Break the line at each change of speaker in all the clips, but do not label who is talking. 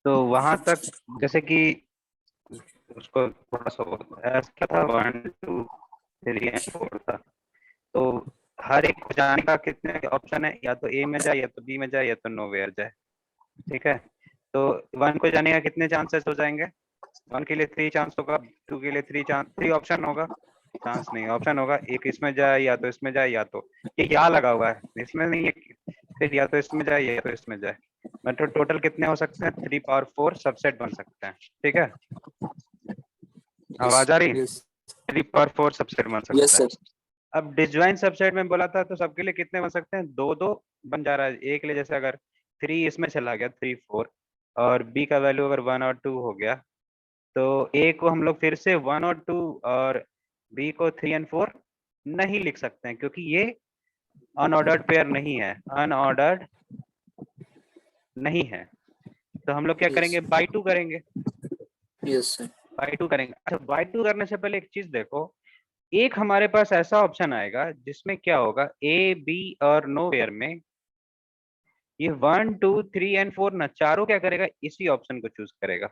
तो वहां तक जैसे कि उसको थोड़ा सा ऐसा था, 1 2 3 और 4 था। तो हर एक को जाने का कितने ऑप्शन है, या तो ए में जाए, या तो बी में जाए, या तो नोवेयर जाए। ठीक है। तो 1 को जाने का कितने चांसेस हो जाएंगे? 1 के लिए 3 चांस होगा, 2 के लिए 3 ऑप्शन होगा, चांस नहीं ऑप्शन होगा, एक इसमें जाए, या तो इसमें जाए, या तो ये क्या लगा हुआ है इसमें नहीं है, फिर या तो इसमें जाए, या तो इसमें जाए। मतलब टोटल कितने हो सकते हैं? 3 पावर 4 सबसेट बन सकते हैं। ठीक है,
यस
आवाज आ रही है?
यस
3 पावर 4 सबसेट बन
यस
सकता है।
सर।
अब डिसजॉइंट सबसेट में बोला था, तो सबके लिए कितने बन सकते हैं? दो दो बन जा रहा है। एक के लिए जैसे अगर 3 इसमें चला गया, 3 4, और बी का वैल्यू अगर 1 और 2 हो गया, तो ए को हम लोग फिर से 1 और 2, और बी को 3 और 4 नहीं लिख सकते हैं, क्योंकि ये अनऑर्डर्ड पेयर नहीं है, अनऑर्डर्ड नहीं है। तो हम लोग क्या
यस
करेंगे? बाई 2 करेंगे,
यस सर।
बाई 2 करेंगे। अच्छा, बाई 2 करने से पहले एक चीज देखो, एक हमारे पास ऐसा ऑप्शन आएगा जिसमें क्या होगा, ए बी और नो वेयर में ये 1 2 3 और 4 ना, चारों क्या करेगा? इसी ऑप्शन को चूज करेगा।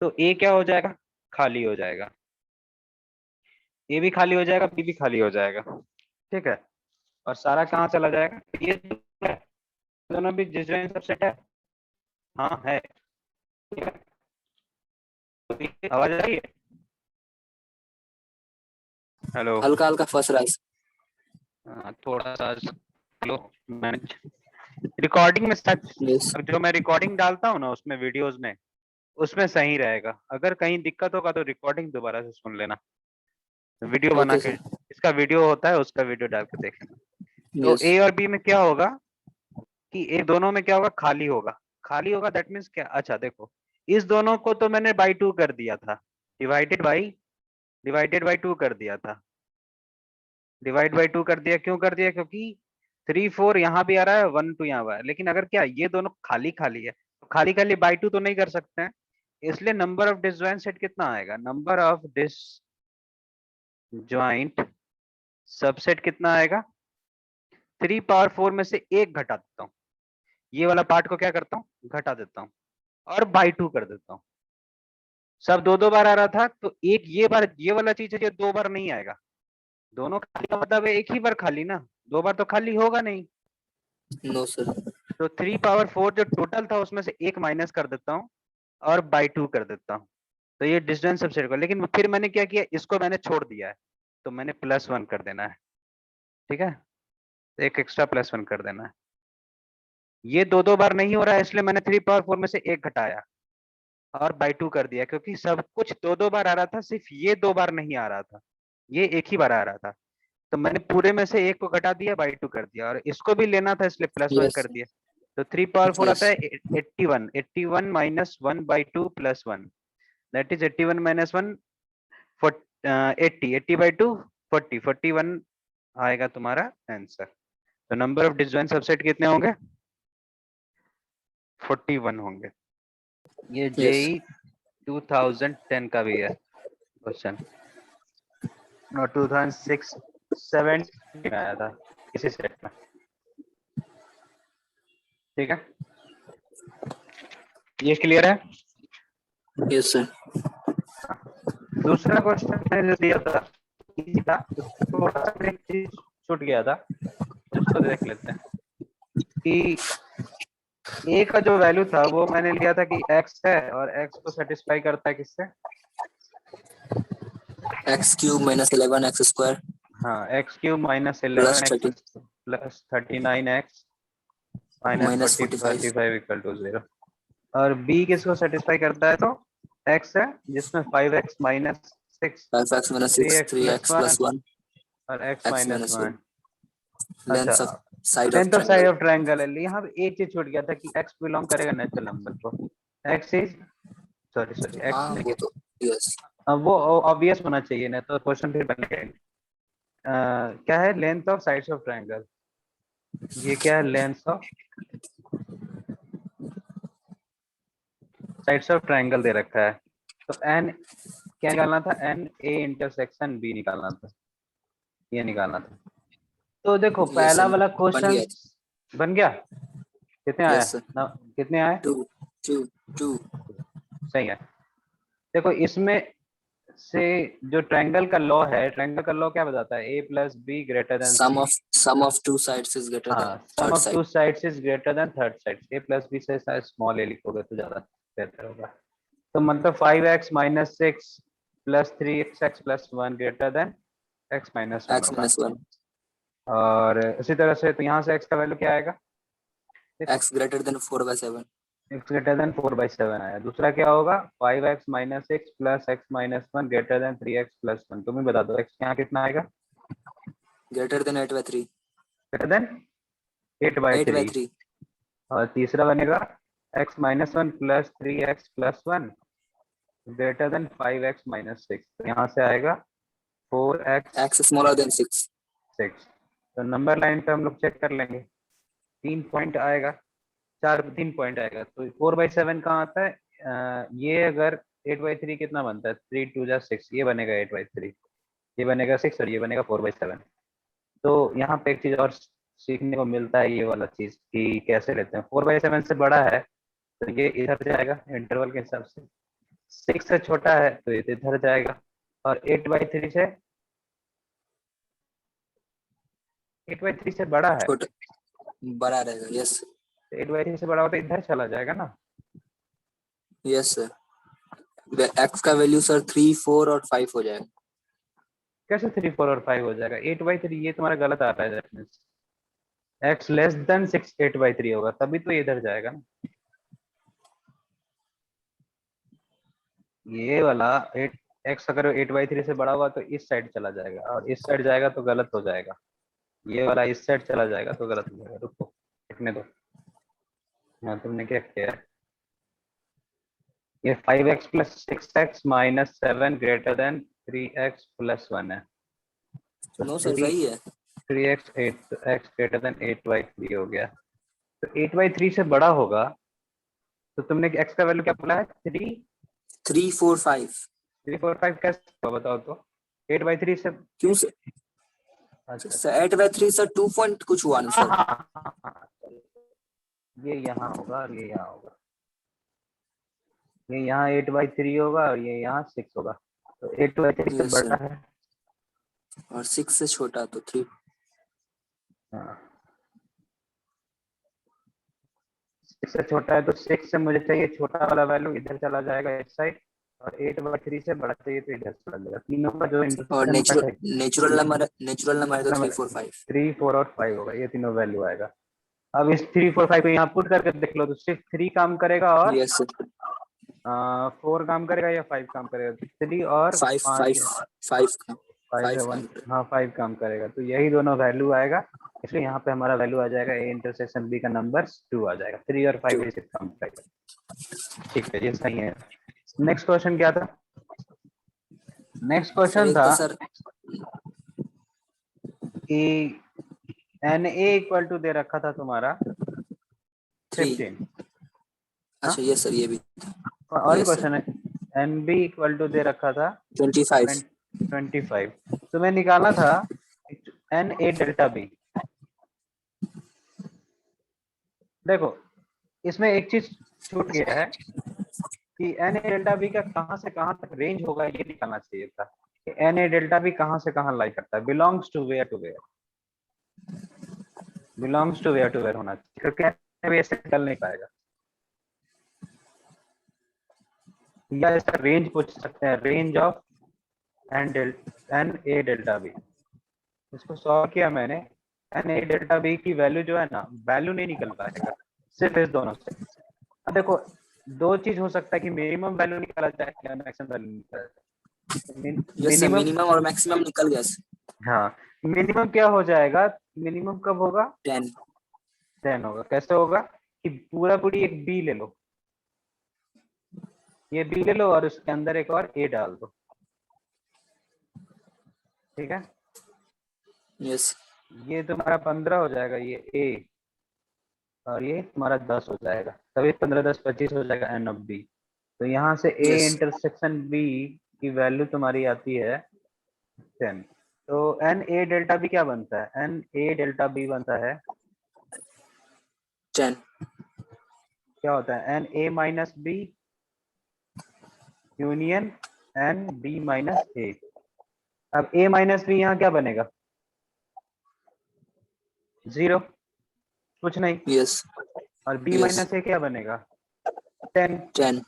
तो ए क्या हो जाएगा? खाली हो जाएगा। ए भी खाली हो जाएगा, बी भी खाली हो जाएगा। ठीक है। और सारा कहाँ चला जाएगा? ये दोनों भी डिसजॉइंट सबसेट है। हाँ है। ठीक है। तो ये आवाज आ रही है? हेलो।
हल्का हल्का फंस रहा है।
थोड़ा सा लो मैनेज। रिकॉर्डिंग में सच,
यस
जो मैं रिकॉर्डिंग डालता हूँ ना उसमें, वीडियोस में, उसमें सही रहेगा। अगर कहीं दिक्कत होगा तो रिकॉर्डिंग दोबारा से सुन लेना, वीडियो बना
ओके
के।
सर।
इसका वीडियो होता है, उसका वीडियो डाल के देख लेना। तो
यस
ए और बी में क्या होगा कि ए दोनों में क्या होगा? खाली होगा। खाली होगा दैट मीन्स क्या? अच्छा देखो, इस दोनों को तो मैंने बाई 2 कर दिया था, डिवाइडेड बाई 2 कर दिया था, डिवाइड बाई 2 कर दिया। क्यों कर दिया? क्योंकि 3 4 यहाँ भी आ रहा है, 1 2 यहाँ आ, लेकिन अगर क्या ये दोनों खाली खाली है, तो खाली खाली बाई 2 तो नहीं कर सकते हैं। इसलिए नंबर ऑफ डिसजॉइंट सेट कितना आएगा? नंबर ऑफ डिसजॉइंट सबसेट कितना आएगा? 3 पावर 4 में से एक घटा देता हूँ, ये वाला पार्ट को क्या करता हूँ? घटा देता हूँ, और बाई 2 कर देता हूँ। सब दो दो बार आ रहा था, तो एक ये बार ये वाला चीज है, ये 2 बार नहीं आएगा। दोनों खाली का मतलब है एक ही बार खाली ना, 2 बार तो खाली होगा नहीं।
No sir.
तो 3 पावर 4 जो टोटल था उसमें से एक माइनस कर देता हूँ, और बाई 2 कर देता हूँ। तो ये डिस्टेंस सबसेट को, लेकिन फिर मैंने क्या किया, इसको मैंने छोड़ दिया है, तो मैंने +1 कर देना है। ठीक है, एक एक्स्ट्रा +1 कर देना है। ये दो दो बार नहीं हो रहा है, इसलिए मैंने 3 पावर 4 में से एक घटाया और बाई 2 कर दिया, क्योंकि सब कुछ दो दो बार आ रहा था, सिर्फ ये 2 बार नहीं आ रहा था, ये एक ही बार आ रहा था। तो मैंने पूरे में से एक को घटा दिया, बाई 2 कर दिया, और इसको भी लेना था इसलिए +1
यस
कर दिया। तो 3 पावर 4 आता
यस
है 81, 81 -1/2 +1, दैट इज 81 -1 80, 80/2 40, 41 आएगा तुम्हारा आंसर। तो नंबर ऑफ डिसजॉइंट सबसेट कितने होंगे? 41 होंगे। ये
यस
जेई 2010 का भी है क्वेश्चन, और 2006 7 आया था इसी सेट में। ठीक है, ये क्लियर है?
Yes sir.
दूसरा क्वेश्चन मैंने जो दिया था easy था, उसमें थोड़ा सा एक चीज छूट गया था, उसको देख लेते हैं। कि ए का जो वैल्यू था वो मैंने लिया था कि एक्स है, और एक्स को सेटिस्फाई करता है किससे?
x³ - 11 x²।
हाँ, x³ -11
+30
x +39 x
-45।
-45 equal to 0। और बी किसको सेटिस्फाई करता है? तो एक्स है, जिसमें 5x -6
5x - 6
3x
3x
+1
+1
और x
x -
-1।
1। लेंथ ऑफ
अच्छा,
side of
length of side
triangle.
Of triangle है। यहाँ पे एक चीज छूट गया था कि x बिलोंग करेगा नेचुरल नंबर को। x इज, सॉरी x
हाँ वो
नहीं,
तो। यस
अब वो ऑब्वियस होना चाहिए ना, तो क्वेश्चन फिर बनेगा। क्या है? Length of sides of triangle. ये क्या है? Length of sides of triangle दे रखा है। तो एन क्या निकालना था? एन ए इंटरसेक्शन बी निकालना था, ये निकालना था। तो देखो
यस
पहला
सर।
वाला
बन
क्वेश्चन
गया।
बन गया। कितने आया
यस सर।
ना? कितने आए?
2 2 2
सही है। देखो इसमें से जो ट्रायंगल का लॉ है, ट्रायंगल का लॉ क्या बताता है? A plus B greater than
sum
C.
of sum of two sides is greater than
हाँ, sum
third
of
side.
Two sides is greater than third side. A plus B से शायद small ए लिखोगे तो ज्यादा बेहतर होगा। तो मतलब 5x minus 6 plus 3x plus 1 greater than x minus 1
X
होगा।
minus 1.
और इसी तरह से तो यहाँ से x का वैल्यू क्या आएगा? देखो
X greater than 4/7.
x greater then 4/7 आया। दूसरा क्या होगा? 5x minus 6 plus x minus 1 greater than 3x plus 1। तुम ही बता दो x यहाँ कितना आएगा?
Greater than 8/3.
Greater than 8/3।
8/3.
और तीसरा बनेगा x minus 1 plus 3x plus 1 greater than 5x minus 6। तो यहाँ से आएगा 4x
X smaller than 6.
6। तो नंबर लाइन पे हम लोग चेक कर लेंगे। 3 पॉइंट आएगा, 3 पॉइंट आएगा। तो 4/7 कहाँ आता है? ये अगर 8/3 कितना बनता है? 3 2 जा 6, ये बनेगा 8/3, ये बनेगा 6 और ये बनेगा 4/7। तो यहाँ पे एक चीज और सीखने को मिलता है, ये वाला चीज कि कैसे लेते हैं। 4/7 से बड़ा है तो ये इधर जाएगा इंटरवल के हिसाब से, 6 से छोटा है तो ये इधर जाएगा, और 8/3 से 8/3 से बड़ा है
छोटा बड़ा रहेगा. Yes.
तो 8/3 से बड़ा हो तो इधर चला जाएगा ना।
Yes sir. X का वैल्यू सर 3 4 और 5 हो जाएगा.
कैसे 3 4 और 5 हो जाएगा? 8/3 ये तुम्हारा गलत आ रहा है। x लेस देन 6 8/3 होगा तभी तो ये इधर जाएगा ना। ये वाला 8 x अगर 8/3 से बड़ा हुआ तो इस साइड चला जाएगा, और इस साइड जाएगा तो गलत हो जाएगा। ये वाला इस साइड चला जाएगा तो गलत हो जाएगा। रुको लिखने दो। हाँ, तुमने क्या किया है? ये 5x plus 6x minus 7 greater than 3x plus 1 है। तो
नो सर सही है.
3x 8, तो x ग्रेटर देन 8/3 हो गया। तो 8/3 से बड़ा होगा तो तुमने x का वैल्यू क्या बोला है? 3
3 4 5.
3 4 5 कैसे होगा बताओ तो? 8/3 से
क्यों सर?
अच्छा
सर 8/3 सर 2 पॉइंट कुछ हुआ ना
हाँ
सर.
हाँ हाँ हाँ, ये यहाँ होगा और ये यहाँ होगा। ये यहाँ 8/3 होगा और ये यहाँ 6 होगा। तो 8/3 से
यस
बड़ा
सर.
है।
और 6 से छोटा तो 3.
हाँ, 6 से छोटा है तो 6 से मुझे चाहिए छोटा वाला वैल्यू इधर चला जाएगा इस साइड, और 8/3 से बड़ा चाहिए तो इधर चला जाएगा। तीनों का जो
और
इंटरसेक्शन पॉइंट है
नेचुरल नंबर है तो 3 4 5.
3 4 और 5 होगा, ये तीनों वैल्यू आएगा। अब इस 3 4 5 को यहाँ पुट करके देख लो तो सिर्फ 3 काम करेगा और
यस सर.
4 काम करेगा या 5 काम करेगा? 3 और
5
5
5 5
5 है
5
1, हाँ 5 काम करेगा। तो यही दोनों वैल्यू आएगा, इसलिए यहाँ पे हमारा वैल्यू आ जाएगा ए इंटरसेक्शन बी का नंबर 2 आ जाएगा। 3 और 5 ऐसे काम करेगा। ठीक है, ये सही है। नेक्स्ट क्वेश्चन क्या था? नेक्स्ट क्वेश्चन था
सर
कि एन ए इक्वल टू दे रखा था तुम्हारा
3.
15।
अच्छा यस सर ये भी.
और
यस
क्वेश्चन है एन बी इक्वल टू दे रखा था
25.
25। तुम्हें निकालना था एन ए डेल्टा बी। देखो इसमें एक चीज छूट गया है कि एन ए डेल्टा बी का कहां से कहां तक रेंज होगा, ये निकालना चाहिए था। एन ए डेल्टा बी कहां से कहां लाई करता है, belongs to where to where, belongs to where to where होना चाहिए, क्योंकि ऐसे निकल नहीं पाएगा। या इसका रेंज पूछ सकते हैं, range of n A delta B. इसको सॉल्व किया मैंने, एन ए डेल्टा बी की वैल्यू जो है ना, वैल्यू नहीं निकल पाएगा सिर्फ इस दोनों से। अब देखो दो चीज हो सकता है कि मिनिमम वैल्यू निकाला जाए या मैक्सिमम वैल्यू निकाला जाए।
यस सर
मिनिमम,
मिनिमम और मैक्सिमम निकल गया सर.
हाँ मिनिमम क्या हो जाएगा? मिनिमम कब होगा?
10.
10 होगा। कैसे होगा कि पूरा पूरी एक बी ले लो, ये बी ले लो और उसके अंदर एक और ए डाल दो, ठीक है?
यस.
ये तुम्हारा 15 हो जाएगा, ये ए, और ये तुम्हारा 10 हो जाएगा, तभी 15 10 25 हो जाएगा एन ऑफ बी। तो यहाँ से ए
यस.
इंटरसेक्शन बी की वैल्यू तुम्हारी आती है 10। तो एन ए डेल्टा बी क्या बनता है? एन ए डेल्टा बी बनता है
10.
क्या होता है n A minus B union n B minus A. अब ए माइनस बी यहाँ क्या बनेगा, 0, कुछ नहीं।
Yes.
और बी
Yes.
माइनस ए क्या बनेगा, 10,
10.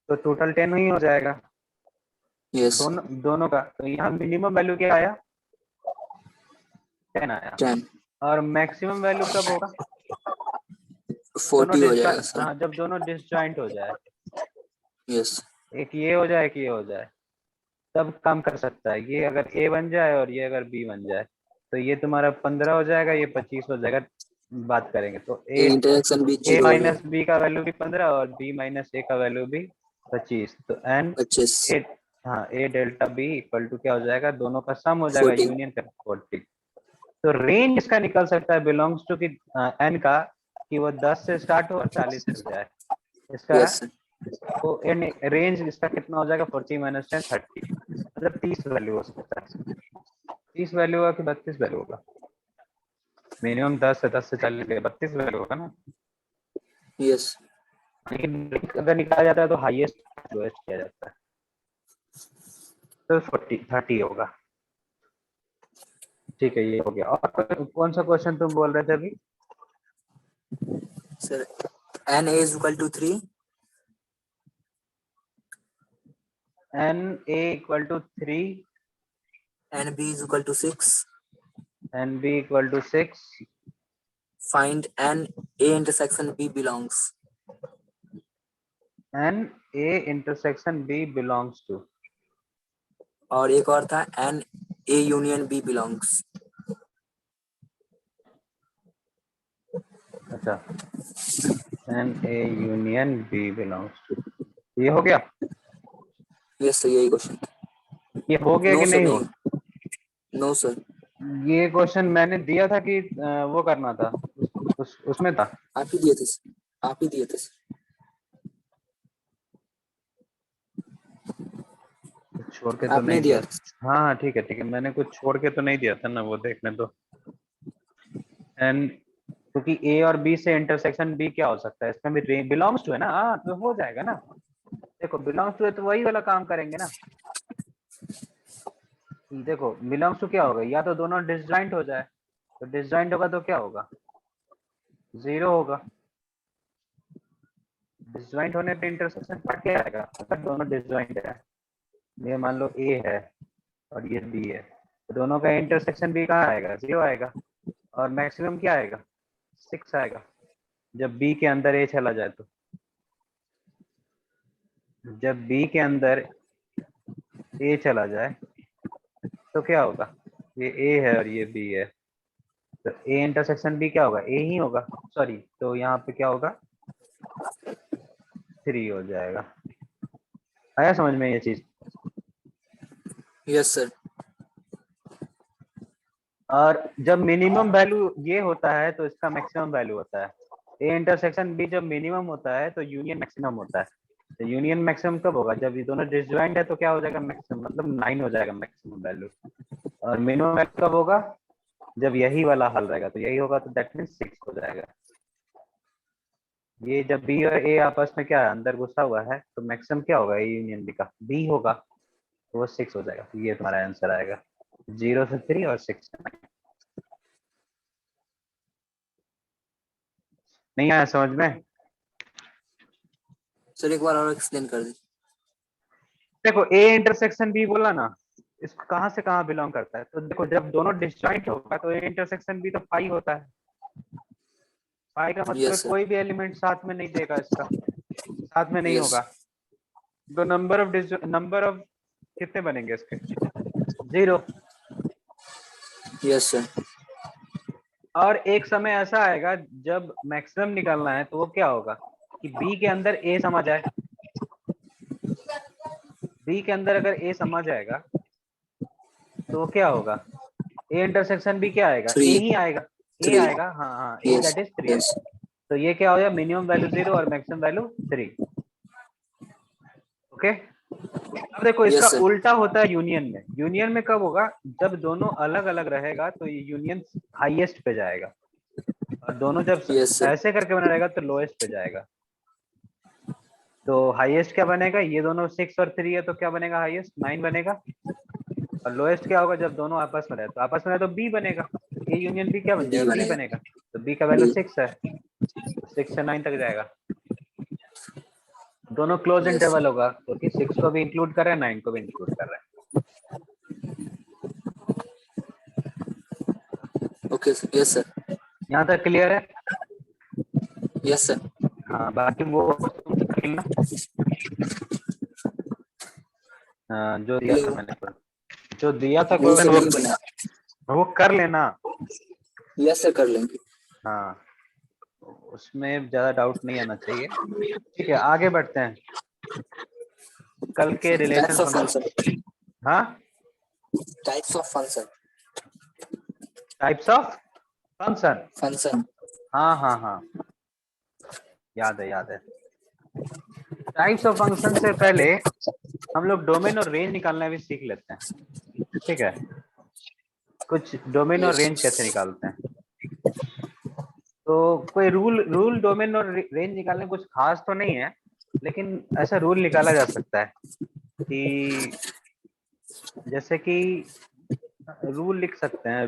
तो टोटल 10 ही हो जाएगा
Yes.
दोनों का। तो यहाँ मिनिमम वैल्यू क्या आया, 10 आया।
10.
और मैक्सिमम वैल्यू कब होगा,
40 हो जाएगा सर।
हाँ, जब दोनों डिसजॉइंट हो जाए,
Yes.
एक ये हो जाए एक ये हो जाए, तब काम कर सकता है। ये अगर ए बन जाए और ये अगर बी बन जाए, तो ये तुम्हारा 15 हो जाएगा, ये 25 हो जाएगा। बात करेंगे तो
ये इंटरेक्शन भी
ए
0 हो
माइनस
जाएगा।
बी का वैल्यू भी 15 और बी माइनस ए का वैल्यू भी 25। तो एन
25.
ए, हाँ, ए डेल्टा बी इक्वल टू क्या हो जाएगा, दोनों का सम हो जाएगा
40.
यूनियन का 40। तो रेंज इसका निकल सकता है बिलोंग्स टू की एन का, कि वो 10 से स्टार्ट हो और 40 तक जाए। इसका
Yes sir.
तो रेंज इसका कितना हो जाएगा, 40 माइनस 10 30, मतलब 30 वैल्यू हो सकता है। 30 वैल्यू होगा कि 32 वैल्यू होगा, मिनिमम 10 से 40 के 32 वैल्यू होगा ना।
Yes.
लेकिन अगर निकाला जाता है तो हाईएस्ट लोएस्ट किया जाता है, तो 30 होगा। ठीक है, ये हो गया। और कौन सा क्वेश्चन तुम बोल रहे थे अभी?
Sir, n a is equal to 3.
N A equal to 3,
n b is equal to 6.
N B equal to 6,
Find n a intersection b belongs.
N A intersection B belongs to.
और एक और था n a union b belongs.
अच्छा, n A union B belongs to, ये हो गया।
Yes sir, यही question.
ये हो गया
No
कि
sir,
नहीं हो?
नहीं। No sir.
ये क्वेश्चन मैंने दिया था कि वो करना था, उसमें था।
आप ही दिए थे sir. आप ही दिए थे sir.
छोड़ के तो
आपने
नहीं
दिया
दिया।
था।
हाँ हाँ, ठीक है ठीक है, मैंने कुछ छोड़ के तो नहीं दिया था ना, वो देखने दो। एंड क्योंकि ए और बी से इंटरसेक्शन बी क्या हो सकता है, इसमें भी बिलोंग्स टू है ना, हाँ तो हो जाएगा ना। देखो बिलोंग्स टू है तो वही वाला काम करेंगे ना। देखो बिलोंग्स टू क्या होगा, या तो दोनों डिसजॉइंट हो जाए, तो डिसजॉइंट होगा तो क्या होगा, 0 होगा। डिसजॉइंट होने पे इंटरसेक्शन पार्ट क्या आएगा, अगर दोनों डिसजॉइंट है, ये मान लो ए है और ये बी है, तो दोनों का इंटरसेक्शन भी कहाँ आएगा, 0 आएगा। और मैक्सिमम क्या आएगा, 6 आएगा, जब बी के अंदर ए चला जाए। तो जब बी के अंदर ए चला जाए तो क्या होगा, ये ए है और ये बी है, तो ए इंटरसेक्शन बी क्या होगा, ए ही होगा। सॉरी, तो यहाँ पे क्या होगा, 3 हो जाएगा। आया समझ में ये चीज?
Yes sir.
और जब मिनिमम वैल्यू ये होता है तो इसका मैक्सिमम वैल्यू होता है। ए इंटरसेक्शन बी जब मिनिमम होता है तो यूनियन मैक्सिमम होता है। तो यूनियन मैक्सिमम कब होगा, जब ये दोनों डिसजॉइंट है, तो क्या हो जाएगा मैक्सिमम, मतलब 9 हो जाएगा मैक्सिमम वैल्यू। और मिनिमम कब होगा, जब यही वाला हल रहेगा, तो यही होगा, तो दैट मीन्स 6 हो जाएगा। ये जब बी और ए आपस में क्या है, अंदर घुसा हुआ है, तो मैक्सिमम क्या होगा, ए यूनियन बी का बी होगा, तो वो 6 हो जाएगा। तो ये तुम्हारा आंसर आएगा, 0 से 3 और 6 से 9। नहीं आया समझ में?
सर एक बार और एक्सप्लेन कर दीजिए।
देखो ए इंटरसेक्शन बी बोला ना, इसको कहाँ से कहाँ बिलोंग करता है, तो देखो जब दोनों डिसजॉइंट होगा तो ए इंटरसेक्शन बी तो पाई होता है। पाई का मतलब
Yes sir.
कोई भी एलिमेंट साथ में नहीं देगा, इसका साथ में नहीं
Yes.
होगा। तो नंबर ऑफ कितने बनेंगे इसके, 0।
Yes sir.
और एक समय ऐसा आएगा जब मैक्सिमम निकालना है, तो वो क्या होगा कि बी के अंदर ए समा जाए। बी के अंदर अगर ए समा जाएगा तो वो क्या होगा, ए इंटरसेक्शन बी क्या आएगा, ए
3.
ही आएगा, ए
3.
आएगा। हाँ हाँ, ए
Yes.
That is 3
Yes.
आएगा। तो ये क्या हो जाएगा, मिनिमम वैल्यू 0 और मैक्सिमम वैल्यू 3। ओके, अब देखो
Yes
इसका
sir.
उल्टा होता है यूनियन में। यूनियन में कब होगा, जब दोनों अलग अलग रहेगा तो ये यूनियन हाईएस्ट पे जाएगा, और दोनों जब
Yes sir.
ऐसे करके बना रहेगा तो लोएस्ट पे जाएगा। तो हाईएस्ट क्या बनेगा, ये दोनों 6 और 3 है तो क्या बनेगा, हाईएस्ट 9 बनेगा। और लोएस्ट क्या होगा, जब दोनों आपस में रहे, तो आपस में रहे तो बी बनेगा। ए यूनियन बी क्या बन
डी
जाएगा, बी
बनेगा।
बनेगा। तो बी का वैल्यू
डी।
6 है, तो 6 से 9 तक जाएगा। दोनों क्लोज
यस
इंटरवल होगा, क्योंकि 6 को भी इंक्लूड कर रहे हैं, 9 को भी इंक्लूड कर रहे हैं।
Okay sir. Yes sir.
यहाँ तक क्लियर है।
Yes sir.
हाँ बाकी वो तुम कर लेना, जो दिया था
हेलो।
मैंने को, जो दिया था
नहीं
क्वेश्चन
सर नहीं बना।
वो कर लेना।
यस सर कर लेंगे।
हाँ उसमें ज्यादा डाउट नहीं आना चाहिए। ठीक है आगे बढ़ते हैं, कल के relation
types of
function.
Function.
हाँ
types of function.
Types of function.
Function.
हाँ हाँ हाँ याद है याद है। टाइप्स ऑफ फंक्शन से पहले हम लोग डोमेन और रेंज निकालना भी सीख लेते हैं। ठीक है, कुछ डोमेन और
यस।
रेंज कैसे निकालते हैं। तो कोई रूल डोमेन और रेंज निकालने में कुछ खास तो नहीं है, लेकिन ऐसा रूल निकाला जा सकता है कि जैसे कि रूल लिख सकते हैं,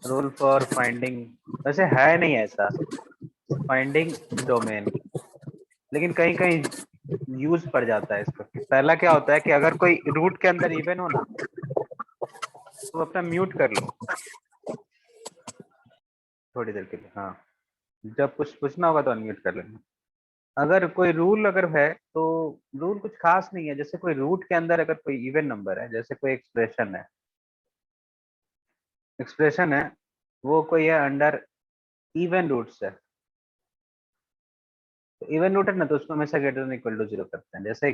रूल फॉर फाइंडिंग, वैसे है नहीं ऐसा फाइंडिंग डोमेन, लेकिन कहीं कहीं यूज पड़ जाता है इसका। पहला क्या होता है कि अगर कोई रूट के अंदर इवन हो ना, तो अपना म्यूट कर लो थोड़ी देर के लिए। हाँ जब कुछ पूछना होगा तो अनम्यूट कर लेना। अगर कोई रूल अगर है तो रूल कुछ खास नहीं है, जैसे कोई रूट के अंदर अगर कोई इवन नंबर है, जैसे कोई एक्सप्रेशन है वो कोई है अंडर इवन रूट्स है, तो इवन रूट है ना, तो उसको हमेशा ग्रेटर देन इक्वल टू 0 करते हैं। जैसे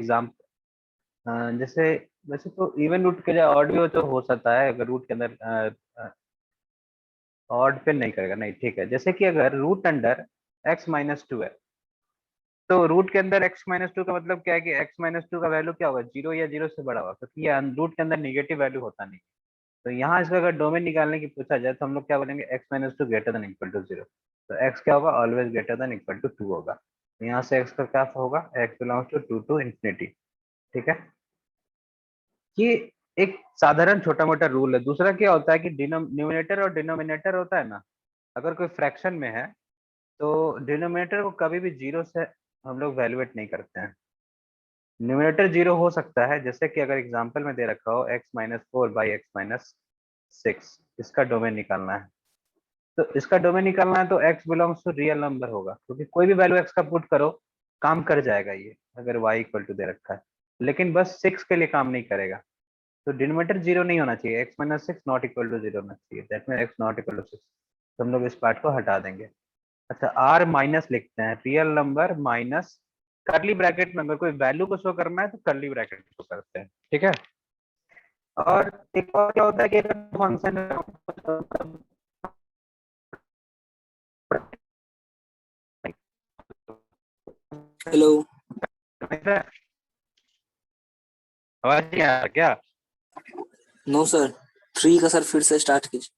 जैसे वैसे तो इवन रूट के लिए ऑड भी हो तो हो सकता है, अगर रूट के अंदर ऑड पे नहीं करेगा, नहीं ठीक है। जैसे कि अगर रूट अंडर x-2 है, तो रूट के अंदर x-2 का मतलब क्या है कि x-2 का वैल्यू क्या होगा, 0 या 0 से बड़ा होगा, क्योंकि ये रूट के अंदर निगेटिव वैल्यू होता नहीं। तो यहाँ इसका अगर डोमेन निकालने की पूछा जाए तो हम लोग क्या बोलेंगे, x-2 greater than equal to 0। तो x क्या होगा, always greater than equal to 2 होगा। तो यहाँ से x का क्या होगा, x belongs to 2 to infinity. ठीक है, ये एक साधारण छोटा मोटा रूल है। दूसरा क्या होता है कि न्यूमिनेटर और डिनोमिनेटर होता है ना, अगर कोई फ्रैक्शन में है तो डिनोमिनेटर को कभी भी 0 से हम लोग वैल्यूएट नहीं करते हैं। न्यूमिनेटर 0 हो सकता है, जैसे कि अगर एग्जांपल में दे रखा हो x-4/x-6, इसका डोमेन निकालना है। तो इसका डोमेन निकालना है तो x belongs to real number होगा, क्योंकि कोई भी वैल्यू x का पुट करो काम कर जाएगा ये, अगर y इक्वल टू दे रखा है। लेकिन बस 6 के लिए काम नहीं करेगा। तो डिनोमिनेटर 0 नहीं होना चाहिए, x-6 नॉट इक्वल टू 0 होना चाहिए, that mean x not equal to 6। तो हम लोग इस पार्ट को हटा देंगे। अच्छा r माइनस लिखते हैं, रियल नंबर माइनस करली ब्रैकेट में, अगर कोई वैल्यू को शो करना है तो करली ब्रैकेट शो करते हैं। ठीक है, और एक और क्या होता है कि अगर फंक्शन
हेलो।
आवाज नहीं आ रहा क्या।
No sir. 3 का सर फिर से स्टार्ट कीजिए।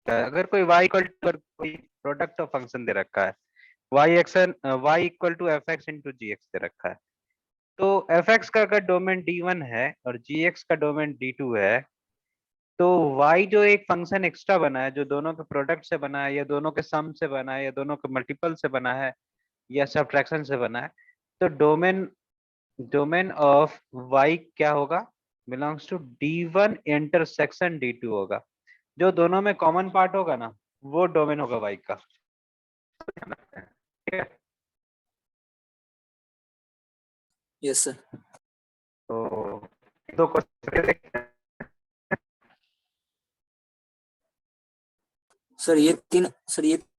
अगर कोई y इक्वल टू कोई प्रोडक्ट ऑफ फंक्शन दे रखा है, y equal to f x into g x दे रखा है, तो एफ एक्स का अगर डोमेन d1 है और जी एक्स का डोमेन d2 है, तो y जो एक फंक्शन एक्स्ट्रा बना है, जो दोनों के प्रोडक्ट से बना है या दोनों के सम से बना है या दोनों के मल्टीपल से बना है या सब्ट्रैक्शन से बना है, तो डोमेन डोमेन ऑफ y क्या होगा, belongs to d1 intersection d2 होगा। जो दोनों में कॉमन पार्ट होगा ना, वो डोमेन होगा y का। ठीक है,
यस सर।
तो दो क्वेश्चन देखते हैं।
सर ये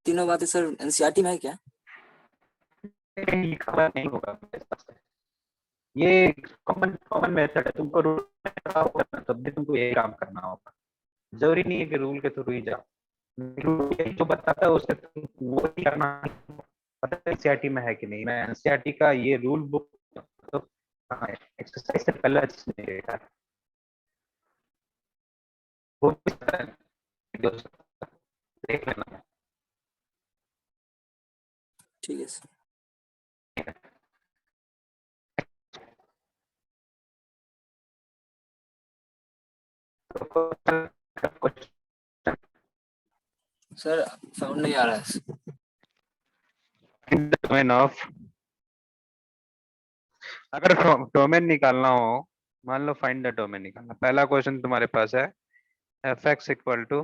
तीनों बातें सर एनसीईआरटी में है क्या?
कहीं लिखा हुआ नहीं होगा मेरे हिसाब से। ये कॉमन कॉमन मेथड है, तुमको रूल होगा ना तब भी तुमको यही काम करना होगा। जरूरी नहीं है कि रूल के थ्रू ही जाओ, रूल जो बताता है उसके थ्रू वो ही करना। पता है एनसीईआरटी में है कि नहीं, मैं एनसीईआरटी का ये रूल बुक तो हाँ एक्सरसाइज से पहले अच्छे से नहीं देखा, वो भी देख लेना।
ठीक है सर। सर साउंड नहीं आ रहा है।
डोमेन ऑफ, अगर डोमेन निकालना हो, मान लो फाइंड द डोमेन निकालना, पहला क्वेश्चन तुम्हारे पास है f x equal to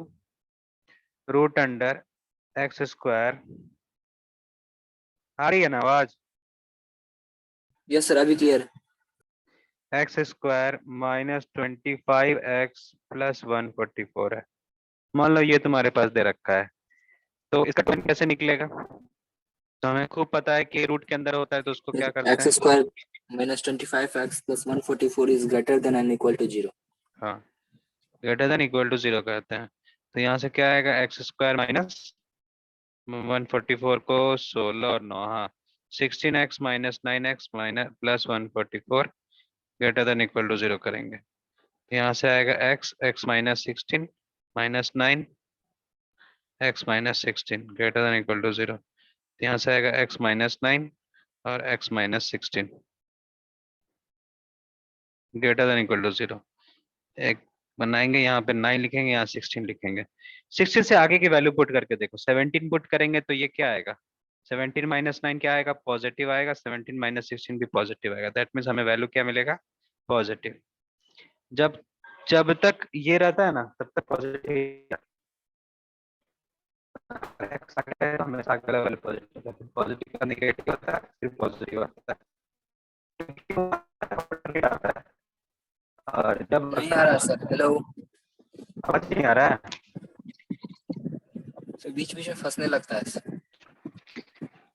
root under x square, आ रही है ना आवाज?
यस सर, अभी clear.
X square minus 25x plus 144 है। मान लो ये तुम्हारे पास दे रखा है, तो इसका डोमेन कैसे निकलेगा? तो हमें खूब पता है कि रूट के अंदर होता है तो उसको क्या करते
एक्स
हैं?
Square minus 25x plus 144 is greater than and equal to 0।
हाँ, ग्रेटर देन इक्वल टू 0 करते हैं। तो यहाँ से क्या आएगा, एक्स स्क्वायर माइनस 144 को 16 और 9, हाँ 16x minus 9x minus plus 144 greater than equal to 0 करेंगे। यहाँ से आएगा x minus 16 minus 9 x minus 16 greater than equal to 0। यहाँ से आएगा x माइनस 9 और x minus 16 greater than equal to 0। एक बनाएंगे, यहाँ पे 9 लिखेंगे, यहाँ 16 लिखेंगे। 16 से आगे की वैल्यू पुट करके देखो, 17 पुट करेंगे तो ये क्या आएगा, 17 माइनस 9 क्या आएगा, पॉजिटिव आएगा, 17 माइनस 16 भी पॉजिटिव आएगा। दैट मीन्स हमें वैल्यू क्या मिलेगा, पॉजिटिव। जब जब तक ये रहता है ना तब तक पॉजिटिव, हमेशा अगला वैल्यू पॉजिटिव होता है, पॉजिटिव का नेगेटिव होता है फिर पॉजिटिव आता है। और जब
नहीं आ रहा सर, हेलो।
आवाज नहीं आ रहा है,
सर बीच बीच में फंसने लगता है सर।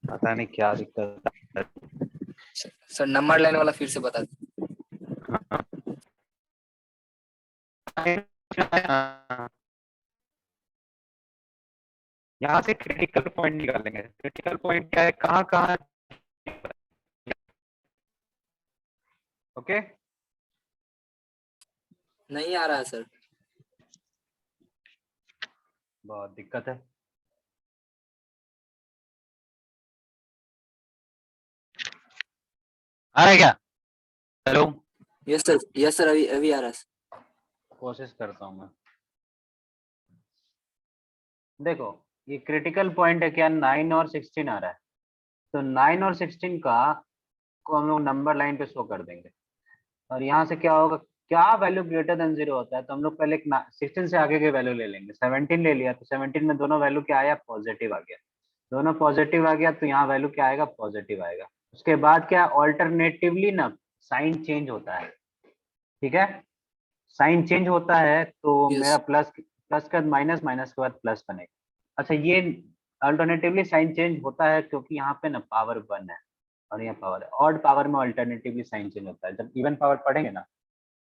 पता नहीं क्या दिक्कत है।
सर नंबर लाइन वाला फिर से बता दो।
यहाँ से क्रिटिकल पॉइंट निकालेंगे। क्रिटिकल पॉइंट क्या है, कहाँ कहाँ, ओके?
नहीं आ रहा है सर।
बहुत दिक्कत है। आ रहा है क्या? हेलो,
यस सर, अभी अभी आ रहा है।
कोशिश करता हूँ मैं। देखो ये क्रिटिकल पॉइंट है क्या, 9 और 16 आ रहा है, तो 9 और 16 का को हम लोग नंबर लाइन पे शो कर देंगे। और यहाँ से क्या होगा, क्या वैल्यू ग्रेटर देन 0 होता है, तो हम लोग पहले 16 से आगे के वैल्यू ले लेंगे। 17 ले लिया तो 17 में दोनों वैल्यू क्या आया, पॉजिटिव आ गया। दोनों पॉजिटिव आ गया तो यहाँ वैल्यू क्या आएगा, पॉजिटिव आएगा। उसके बाद क्या, ऑल्टरनेटिवली ना साइन चेंज होता है, ठीक है? साइन चेंज होता है तो मेरा
यस
प्लस, प्लस के बाद माइनस, माइनस के बाद प्लस बनेगा। अच्छा, ये अल्टरनेटिवली साइन चेंज होता है क्योंकि यहाँ पे ना पावर 1 है और यहाँ पावर है। ऑड पावर में अल्टरनेटिवली साइन चेंज होता है, जब इवन पावर पढ़ेंगे ना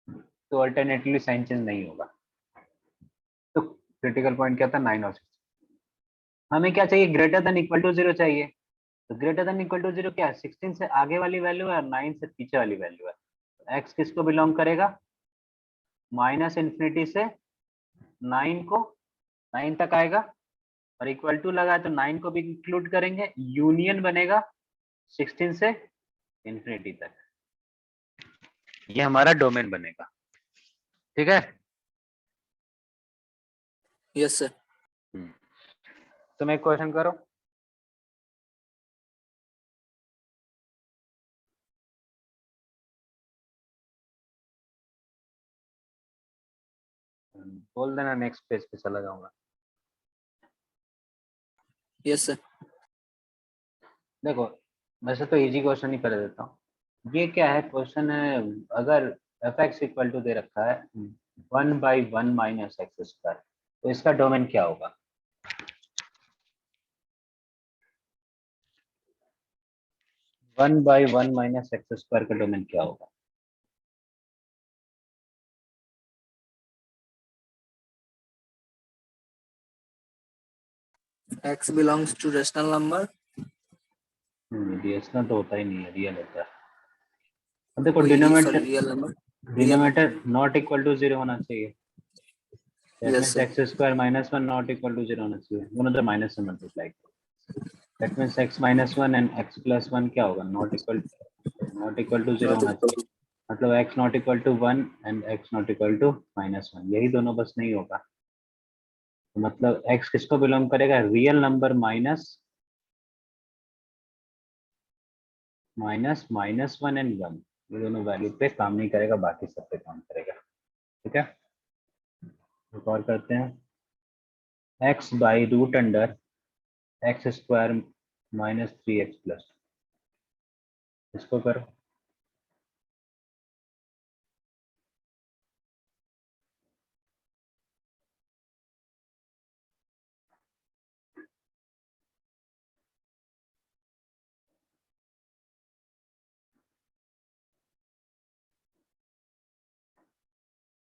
तो अल्टरनेटिवली साइन चेंज नहीं होगा। तो क्रिटिकल पॉइंट क्या था, 9 और 6। हमें क्या चाहिए, ग्रेटर देन इक्वल टू 0 चाहिए। तो ग्रेटर देन इक्वल टू 0 क्या है, 16 से आगे वाली वैल्यू है और 9 से पीछे वाली वैल्यू है। एक्स किसको बिलोंग करेगा, माइनस इन्फिनिटी से 9 को, 9 तक आएगा। और इक्वल टू लगा है तो 9 को भी इंक्लूड करेंगे, यूनियन बनेगा 16 से इन्फिनिटी तक। ये हमारा डोमेन बनेगा, ठीक है?
Yes sir.
तुम एक क्वेश्चन करो। बोल देना, नेक्स्ट पेज पे चला जाऊंगा।
Yes sir.
देखो वैसे तो इजी क्वेश्चन ही कर देता हूँ। ये क्या है, क्वेश्चन है अगर एफ एक्स इक्वल टू दे रखा है 1/1 माइनस एक्स स्क्वायर, तो इसका डोमेन क्या होगा? 1/1 माइनस एक्स स्क्वायर का डोमेन क्या होगा?
X belongs to rational number.
Rational तो होता ही नहीं है, रियल होता है। अब देखो
sorry, real number.
Denominator not equal to 0 होना चाहिए। That
yes
means
sir.
X square minus 1 not equal to 0 होना चाहिए, दोनों तो माइनस से multiply. That means x minus 1 and x plus 1 क्या होगा, नॉट इक्वल टू 0 होना चाहिए। मतलब x not equal to 1 and x not equal to -1, यही दोनों बस नहीं होगा। तो मतलब x किसको बिलोंग करेगा, रियल नंबर माइनस -1 एंड 1, ये दोनों वैल्यू पे काम नहीं करेगा, बाकी सब पे काम करेगा। ठीक है, एक और करते हैं, x by root under x square -3x+, इसको करो।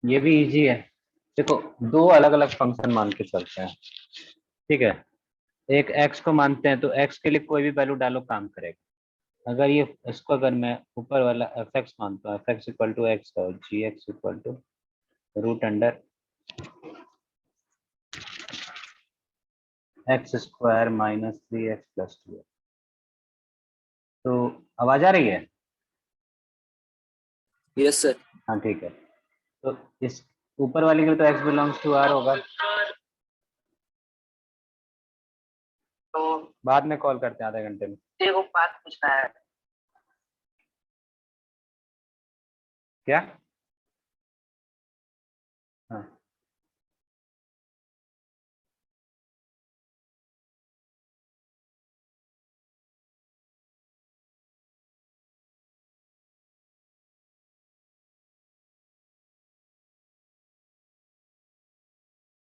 ये भी इजी है। देखो, दो अलग अलग फंक्शन मान के चलते हैं। ठीक है, एक x को मानते हैं, तो x के लिए कोई भी वैल्यू डालो काम करेगा। अगर ये इसको अगर मैं ऊपर वाला fx मानता हूँ, fx इक्वल टू एक्स और gx equal to root under x square -3x+2, तो आवाज आ रही है?
Yes sir.
हाँ ठीक है, तो इस ऊपर वाले के लिए तो x बिलोंग्स टू r होगा। तो बाद में कॉल करते हैं, आधे घंटे में। देखो बात पूछना है क्या? हाँ,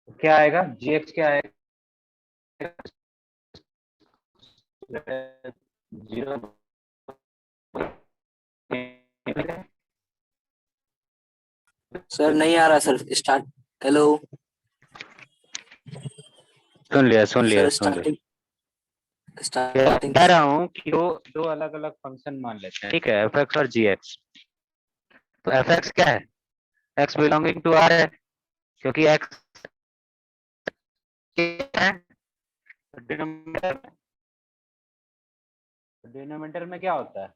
तो क्या आएगा, gx क्या आएगा, 0।
सर नहीं आ रहा सर, स्टार्ट। हेलो
सुन लिया सुन लिया
सर,
सुन लिया।
स्टार्टिंग
कह रहा हूँ कि दो दो अलग अलग फंक्शन मान लेते हैं, ठीक है, एफ एक्स और जी एक्स। तो एफ एक्स क्या है, एक्स बिलोंगिंग टू आर है, क्योंकि एक्स है डिनोमिनेटर में क्या होता है,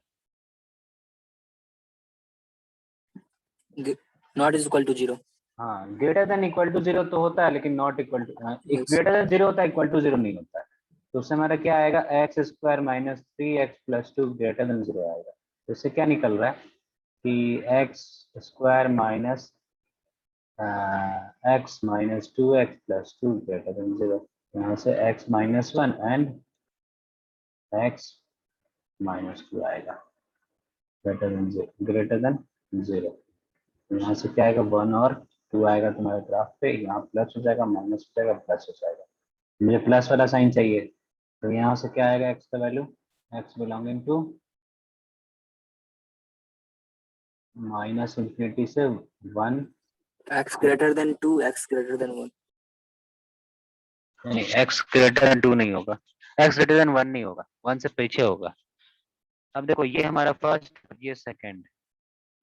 नॉट इज इक्वल टू 0।
हाँ ग्रेटर देन इक्वल टू 0 तो होता है, लेकिन not equal to,
yes.
Greater than 0 होता है, इक्वल टू 0 नहीं होता है। तो उससे हमारा क्या आएगा, x square -3x+2 greater than 0 आएगा। तो इससे क्या निकल रहा है कि x square minus x-2x+2 greater than 0। यहाँ से x-1 एंड x-2 आएगा ग्रेटर देन 0। यहाँ से क्या आएगा, 1 और 2 आएगा तुम्हारे ग्राफ पे, यहाँ प्लस हो जाएगा, माइनस हो जाएगा, प्लस हो जाएगा। मुझे प्लस वाला साइन चाहिए, तो यहाँ से क्या आएगा, x का वैल्यू, x बिलोंगिंग टू -∞ से 1,
x greater then 2, x greater then 1।
नहीं x ग्रेटर देन 2 नहीं होगा, x ग्रेटर देन 1 नहीं होगा, 1 से पीछे होगा। अब देखो, ये हमारा फर्स्ट, ये सेकंड,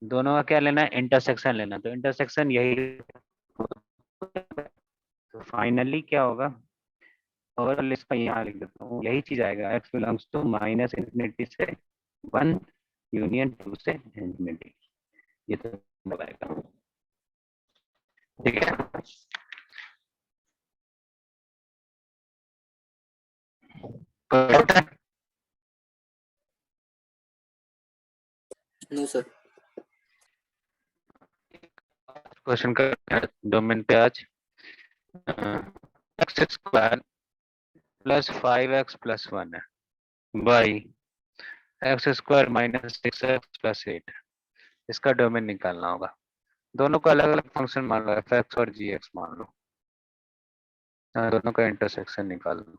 दोनों का क्या लेना है, इंटरसेक्शन लेना। तो इंटरसेक्शन यही, तो फाइनली क्या होगा, ओवरऑल इसका यहाँ लिख देता हूँ, यही चीज आएगा, x बिलोंग्स टू -∞ से 1 यूनियन 2 से इंफिनिटी, ये तो आएगा। ठीक है,
नो सर।
क्वेश्चन का डोमेन पे आज, एक्स स्क्वायर +5x+1 है बाई एक्स स्क्वायर -6x+8, इसका डोमेन निकालना होगा। दोनों को अलग अलग फंक्शन मान लो, एफ एक्स और जी एक्स मान लो, दोनों का इंटरसेक्शन निकाल लो।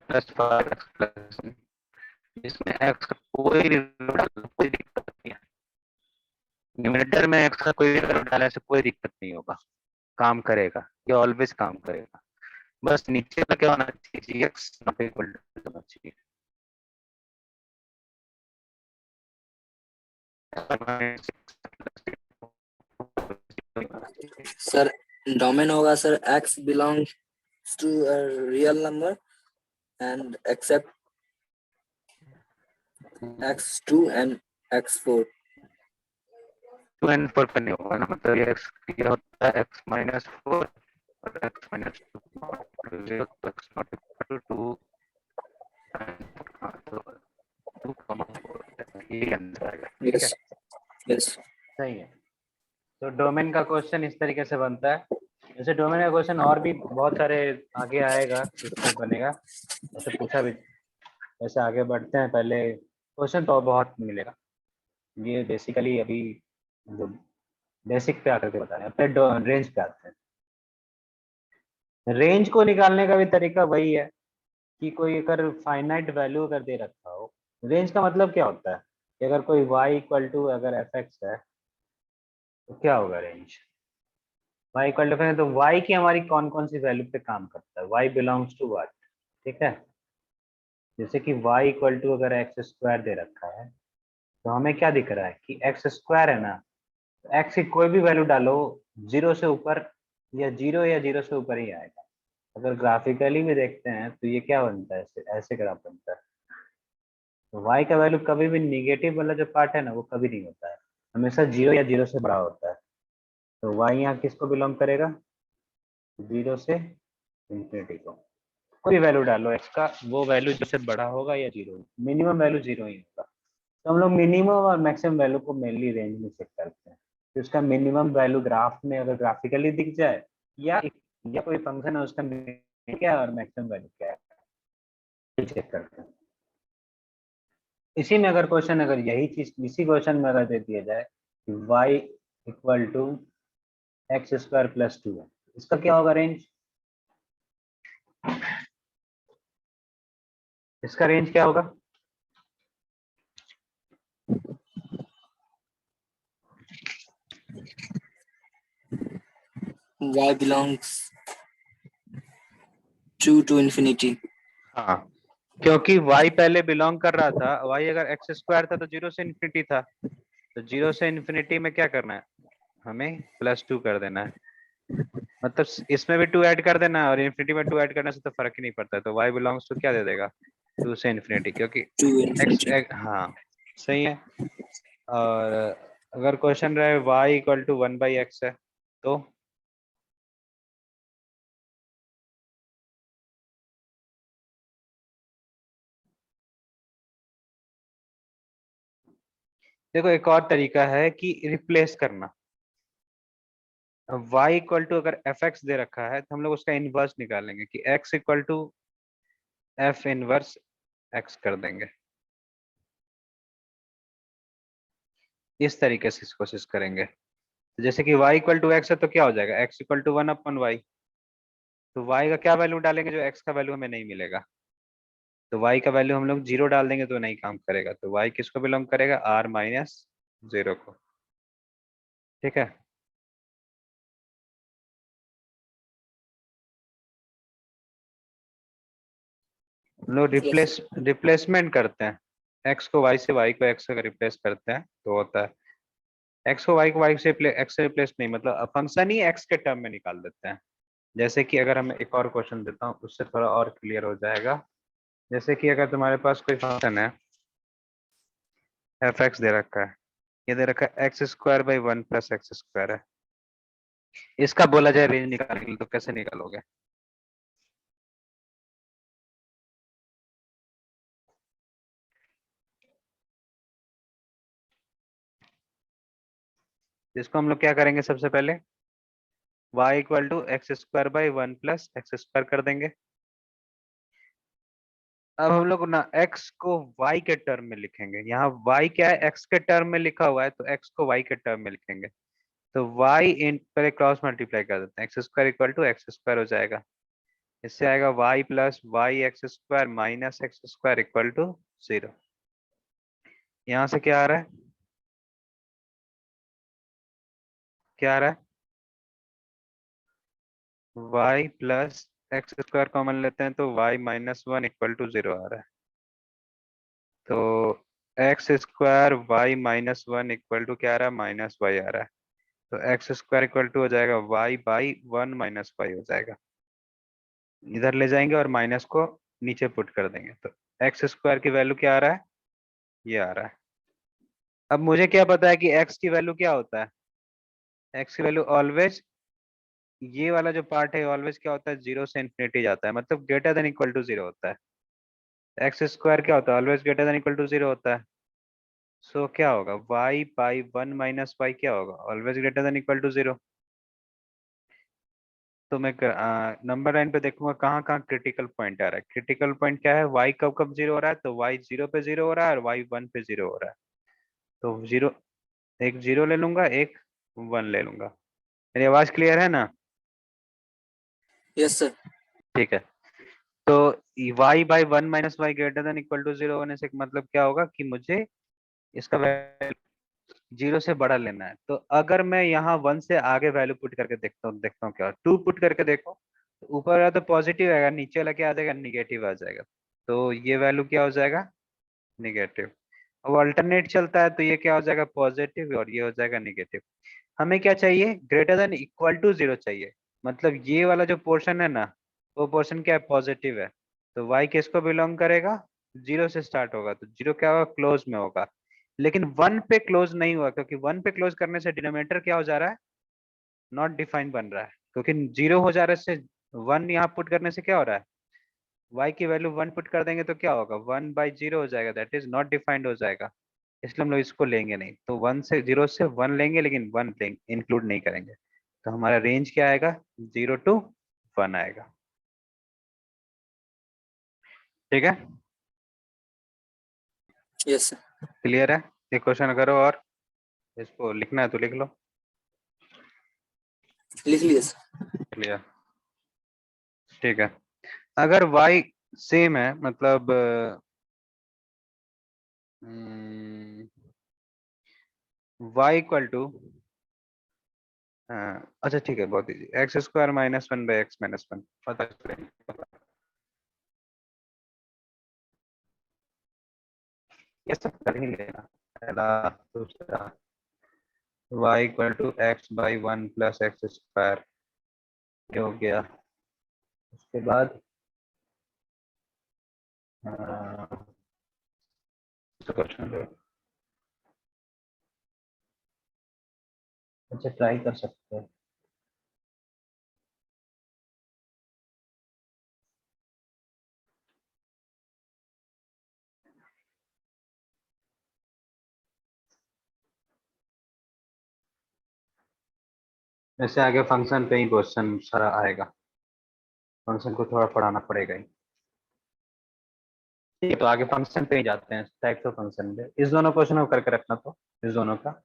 प्लस 5x प्लस, इसमें x का कोई दिक्कत नहीं है, न्यूमरेटर में x का कोई डालने से कोई दिक्कत नहीं होगा, काम करेगा, ये ऑलवेज काम करेगा। बस नीचे का क्या होना चाहिए, x नॉट इक्वल टू होना चाहिए।
सर डोमेन होगा sir x belongs to a real number and except x2 and x4।
2 and 4 पे नहीं होगा ना, मतलब ये x ये होता है x माइनस 4 और x माइनस 2, 0 तो x नॉट इक्वल टू 2 4, ये आंसर आएगा। ठीक है,
यस यस
सही है। तो डोमेन का क्वेश्चन इस तरीके से बनता है। जैसे डोमेन का क्वेश्चन और भी बहुत सारे आगे आएगा, इसमें बनेगा, ऐसे पूछा भी। वैसे आगे बढ़ते हैं, पहले क्वेश्चन तो बहुत मिलेगा, ये बेसिकली अभी बेसिक पे आकर के बता रहे हैं, पहले रेंज पे आते हैं। रेंज को निकालने का भी तरीका वही है कि कोई अगर फाइनाइट वैल्यू अगर दे रखा हो, रेंज का मतलब क्या होता है कि अगर कोई y इक्वल टू अगर एफ एक्स है तो क्या होगा रेंज, y इक्वल टू, तो y की हमारी कौन कौन सी वैल्यू पे काम करता है, y बिलोंग्स टू व्हाट। ठीक है, जैसे कि y इक्वल टू अगर एक्स स्क्वायर दे रखा है तो हमें क्या दिख रहा है कि एक्स स्क्वायर है ना, तो x की कोई भी वैल्यू डालो, जीरो से ऊपर या जीरो से ऊपर ही आएगा। अगर ग्राफिकली भी देखते हैं तो ये क्या बनता है, ऐसे ऐसे ग्राफ बनता है। तो y का वैल्यू कभी भी निगेटिव वाला जो पार्ट है ना वो कभी नहीं होता है, हमेशा जीरो या जीरो से बड़ा होता है। तो y यहाँ किसको बिलोंग करेगा, जीरो से इंफिनिटी को। कोई वैल्यू डालो x का, वो वैल्यू जो से बड़ा होगा या जीरो, मिनिमम वैल्यू जीरो ही होगा। तो हम लोग मिनिमम और मैक्सिमम वैल्यू को मेनली रेंज में चेक करते हैं। तो उसका मिनिमम वैल्यू ग्राफ में अगर ग्राफिकली दिख जाए या कोई फंक्शन है उसका क्या है और मैक्सिमम वैल्यू क्या है, चेक करते हैं। इसी में अगर क्वेश्चन, अगर यही चीज इसी क्वेश्चन में अगर दे दिया जाए कि y equal to x square plus 2 है, इसका क्या होगा रेंज, इसका रेंज क्या होगा,
y belongs to infinity।
हाँ, क्योंकि y पहले बिलोंग कर रहा था, y अगर एक्स स्क्वायर था तो जीरो से इन्फिनिटी था, तो जीरो से इन्फिनिटी में क्या करना है, हमें +2 कर देना है, मतलब इसमें भी 2 ऐड कर देना है और इन्फिनिटी में 2 ऐड करने से तो फर्क ही नहीं पड़ता है। तो y बिलोंग्स टू क्या दे देगा, 2 से इन्फिनिटी, क्योंकि
टू
x
infinity।
हाँ सही है। और अगर क्वेश्चन रहे y इक्वल टू 1/x है तो देखो एक और तरीका है कि रिप्लेस करना। y इक्वल टू अगर एफ एक्स दे रखा है तो हम लोग उसका इनवर्स निकालेंगे कि x equal to F inverse x कर देंगे, इस तरीके से कोशिश करेंगे। तो जैसे कि y इक्वल टू एक्स है तो क्या हो जाएगा, x इक्वल टू 1/y, तो y का क्या वैल्यू डालेंगे जो x का वैल्यू हमें नहीं मिलेगा, तो y का वैल्यू हम लोग जीरो डाल देंगे तो नहीं काम करेगा। तो y किसको बिलोंग करेगा, r माइनस जीरो को। ठीक है, हम लोग
यस
रिप्लेसमेंट करते हैं, x को y से, y को x से रिप्लेस करते हैं तो होता है, x को y से x से रिप्लेस नहीं, मतलब फंक्शन ही x के टर्म में निकाल देते हैं। जैसे कि अगर हम एक और क्वेश्चन देता हूँ उससे थोड़ा और क्लियर हो जाएगा। जैसे कि अगर तुम्हारे पास कोई फंक्शन है एफ एक्स दे रखा है, ये दे रखा है x square by 1 plus x square है, इसका बोला जाए रेंज निकालने के लिए तो कैसे निकालोगे, इसको हम लोग क्या करेंगे, सबसे पहले y equal to x square by 1 plus x square कर देंगे। अब हम लोग ना x को y के टर्म में लिखेंगे, यहाँ y क्या है, x के टर्म में लिखा हुआ है तो x को y के टर्म में लिखेंगे। तो y इन पहले क्रॉस मल्टीप्लाई कर देते हैं, x square equal to x square हो जाएगा, इससे आएगा y plus y x square minus x square equal to 0। यहां से क्या आ रहा है, क्या आ रहा है, y plus x square common लेते हैं तो y माइनस 1 इक्वल टू 0 आ रहा है। तो x square y minus 1 equal to क्या आ रहा है, माइनस वाई आ रहा है। तो एक्स स्क्वायर इक्वल टू हो जाएगा वाई बाई 1 माइनस वाई हो जाएगा। इधर ले जाएंगे और माइनस को नीचे पुट कर देंगे, तो एक्स स्क्वायर की वैल्यू क्या आ रहा है, ये आ रहा है। अब मुझे क्या पता है कि एक्स की वैल्यू क्या होता है, एक्स की वैल्यू ऑलवेज, ये वाला जो पार्ट है ऑलवेज क्या होता है, जीरो से इन्फिनिटी जाता है, मतलब greater than equal to zero होता है। एक्स स्क्वायर क्या होता है, always greater than equal to zero होता है। सो क्या होगा, वाई बाई 1 माइनस वाई क्या होगा, always greater than equal to zero. तो मैं नंबर लाइन पे देखूंगा कहाँ कहाँ क्रिटिकल पॉइंट आ रहा है। क्रिटिकल पॉइंट क्या है, वाई कब कब जीरो हो रहा है, तो वाई जीरो पे जीरो हो रहा है और वाई 1 पे जीरो हो रहा है। तो जीरो, एक जीरो ले लूंगा, एक 1 ले लूंगा। मेरी आवाज क्लियर है ना?
Yes, sir.
ठीक है। तो y by 1 minus y greater than equal to zero होने से मतलब क्या होगा कि मुझे इसका वैल्यू जीरो से बड़ा लेना है। तो अगर मैं यहाँ 1 से आगे वैल्यू पुट करके देखता हूँ क्या, 2 पुट करके देखो, तो ऊपर वाला तो पॉजिटिव आएगा, नीचे वाला क्या आ जाएगा, निगेटिव आ जाएगा। तो ये वैल्यू क्या हो जाएगा, निगेटिव। अब अल्टरनेट चलता है तो ये क्या हो जाएगा, पॉजिटिव, और ये हो जाएगा निगेटिव। हमें क्या चाहिए, greater than equal to zero चाहिए। मतलब ये वाला जो पोर्शन है ना, वो पोर्शन क्या है, पॉजिटिव है। तो y किसको बिलोंग करेगा, जीरो से स्टार्ट होगा, तो जीरो क्या होगा, क्लोज में होगा। लेकिन वन पे क्लोज नहीं हुआ, क्योंकि वन पे क्लोज करने से डिनोमिनेटर क्या हो जा रहा है, नॉट डिफाइंड बन रहा है। क्योंकि जीरो हो जा रहा है, से वन यहाँ पुट करने से क्या हो रहा है, y की वैल्यू 1 पुट कर देंगे तो क्या होगा, 1 बाई जीरो हो जाएगा, दैट इज नॉट डिफाइंड हो जाएगा। इसलिए हम लोग इसको लेंगे नहीं, तो वन से जीरो से वन लेंगे, लेकिन वन इंक्लूड नहीं करेंगे। तो हमारा रेंज क्या आएगा, 0 to 1 आएगा। ठीक है,
Yes, sir.
क्लियर है? एक क्वेश्चन करो और इसको लिखना है तो लिख लो।
लिख लिया sir.
क्लियर, ठीक है। अगर y सेम है, मतलब y इक्वल टू, अच्छा ठीक है, बहुत easy, x square minus 1 by x minus 1, पता चलेगा। ये सब कर ही लेना, पहला दूसरा, y equal to x by 1 plus x square, ये हो गया। उसके बाद क्वेश्चन लो, अच्छा ट्राई कर सकते हैं। वैसे आगे फंक्शन पे ही क्वेश्चन सारा आएगा, फंक्शन को थोड़ा पढ़ाना पड़ेगा ही। ठीक है, तो आगे फंक्शन पे ही जाते हैं, टाइप्स ऑफ फंक्शन पे। इस दोनों क्वेश्चन को करके रखना, तो इस दोनों का,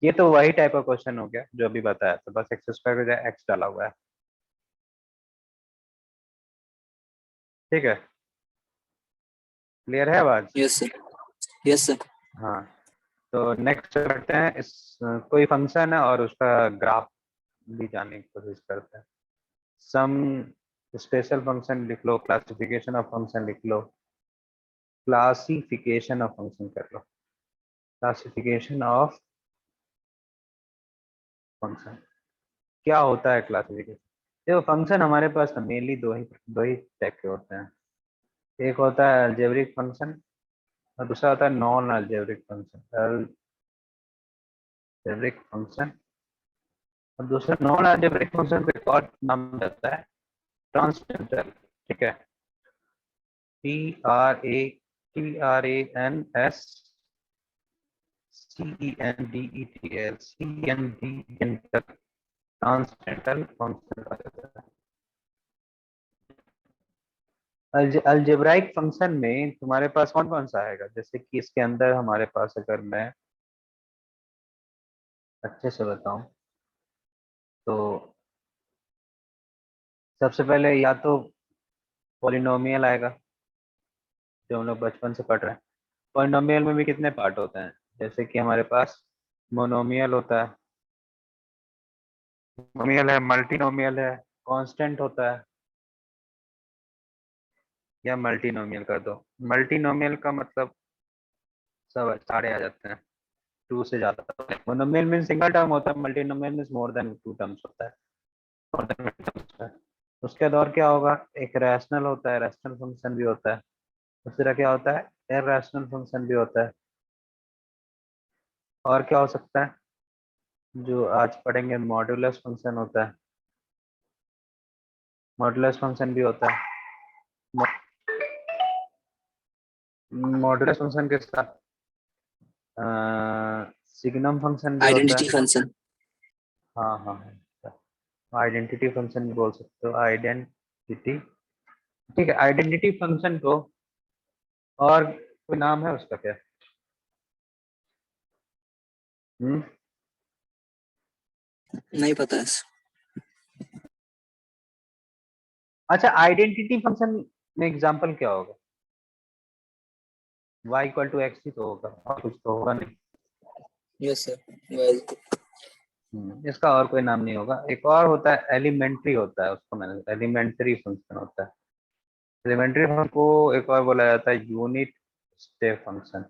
ये तो वही टाइप का क्वेश्चन हो गया जो अभी बताया, तो बस एक्स स्क्वायर का एक्स डाला हुआ है। ठीक है, क्लियर है आवाज?
Yes, sir. Yes, sir.
हाँ, तो नेक्स्ट करते हैं इस, कोई फंक्शन है और उसका ग्राफ भी जानने की कोशिश करते हैं। सम स्पेशल फंक्शन लिख लो, क्लासिफिकेशन ऑफ फंक्शन लिख लो, क्लासिफिकेशन ऑफ फंक्शन कर लो, क्लासिफिकेशन ऑफ फंक्शन। क्या होता है क्लासिफिकेशन, देखो फंक्शन हमारे पास मेनली दो ही टाइप के होते हैं। एक होता है अलजेब्रिक फंक्शन और दूसरा होता है non algebraic function. Algebraic function और दूसरा नॉन अलजेब्रिक फंक्शन को एक और नाम जाता है ट्रांसडेंटल। ठीक है, TRANSCENDETL, transcendental function. Algebraic function में तुम्हारे पास कौन कौन सा आएगा, जैसे कि इसके अंदर हमारे पास, अगर मैं अच्छे से बताऊं तो सबसे पहले या तो पॉलिनोमियल आएगा जो हम लोग बचपन से पढ़ रहे हैं। पॉलिनोमियल में भी कितने पार्ट होते हैं, जैसे कि हमारे पास मोनोमियल होता है, मोनोमियल है, मल्टीनोमियल है, कांस्टेंट होता है, या मल्टीनोमियल कर दो। मल्टीनोमियल का मतलब सब सारे आ जाते हैं, टू से ज्यादा। मोनोमियल मीन सिंगल टर्म होता है, multinomial mean more than two terms होता है, मोर देन टर्म्स होता है। उसके बाद और क्या होगा, एक रैशनल होता है, रैशनल फंक्शन भी होता है। दूसरा क्या होता है, इरैशनल फंक्शन भी होता है। और क्या हो सकता है, जो आज पढ़ेंगे, मॉड्यूलस फंक्शन होता है, मॉड्यूलस फंक्शन भी होता है। मॉड्यूलस फंक्शन के साथ सिग्नम फंक्शन भी होता
आइडेंटिटी
है।
फंक्शन।
हाँ हाँ, आइडेंटिटी फंक्शन भी बोल सकते हो, आइडेंटिटी। ठीक है, आइडेंटिटी फंक्शन को और कोई नाम है उसका क्या? हम्म,
नहीं पता है।
अच्छा, आइडेंटिटी फंक्शन में एग्जांपल क्या होगा? y इक्वल टू एक्स ही तो होगा, और कुछ तो होगा नहीं।
Yes sir, well.
इसका और कोई नाम नहीं होगा। एक और होता है एलिमेंट्री, होता है उसको मैंने एलिमेंट्री फंक्शन होता है। एलिमेंट्री फंक्शन को एक और बोला जाता है यूनिट स्टेप फंक्शन।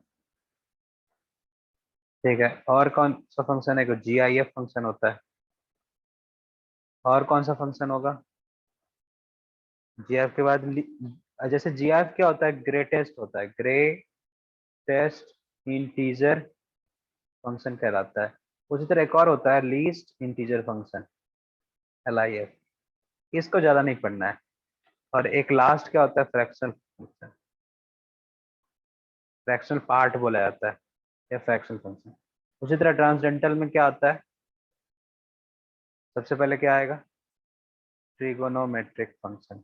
ठीक है, और कौन सा फंक्शन है, जीआईएफ फंक्शन होता है। और कौन सा फंक्शन होगा जीआईएफ के बाद? जैसे जीआईएफ क्या होता है, ग्रेटेस्ट होता है, ग्रेटेस्ट इंटीजर फंक्शन कहलाता है। उसी तरह एक और होता है लीस्ट इंटीजर फंक्शन, एलआईएफ। इसको ज्यादा नहीं पढ़ना है। और एक लास्ट क्या होता है, फ्रैक्शनल फंक्शन, फ्रैक्शनल पार्ट बोला जाता है, या फ्रैक्शनल फंक्शन। उसी तरह ट्रांसडेंटल में क्या आता है, सबसे पहले क्या आएगा, ट्रिगोनोमेट्रिक फंक्शन,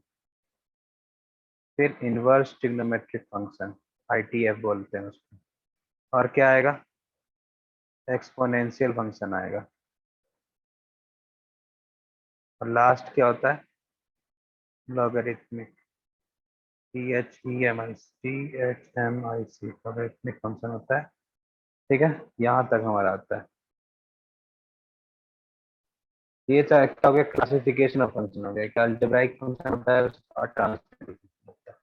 फिर इनवर्स ट्रिग्नोमेट्रिक फंक्शन, आईटीएफ बोलते हैं उसको। और क्या आएगा, एक्सपोनेंशियल फंक्शन आएगा। और लास्ट क्या होता है, लॉगरिथमिक, THEMIC लॉगरिथमिक फंक्शन होता है। ठीक है, यहाँ तक हमारा आता है। ये क्या हो गया, क्लासिफिकेशन ऑफ फंक्शन हो गया। एक अलजेब्राइक फंक्शन होता है और ट्रांसफर होता है।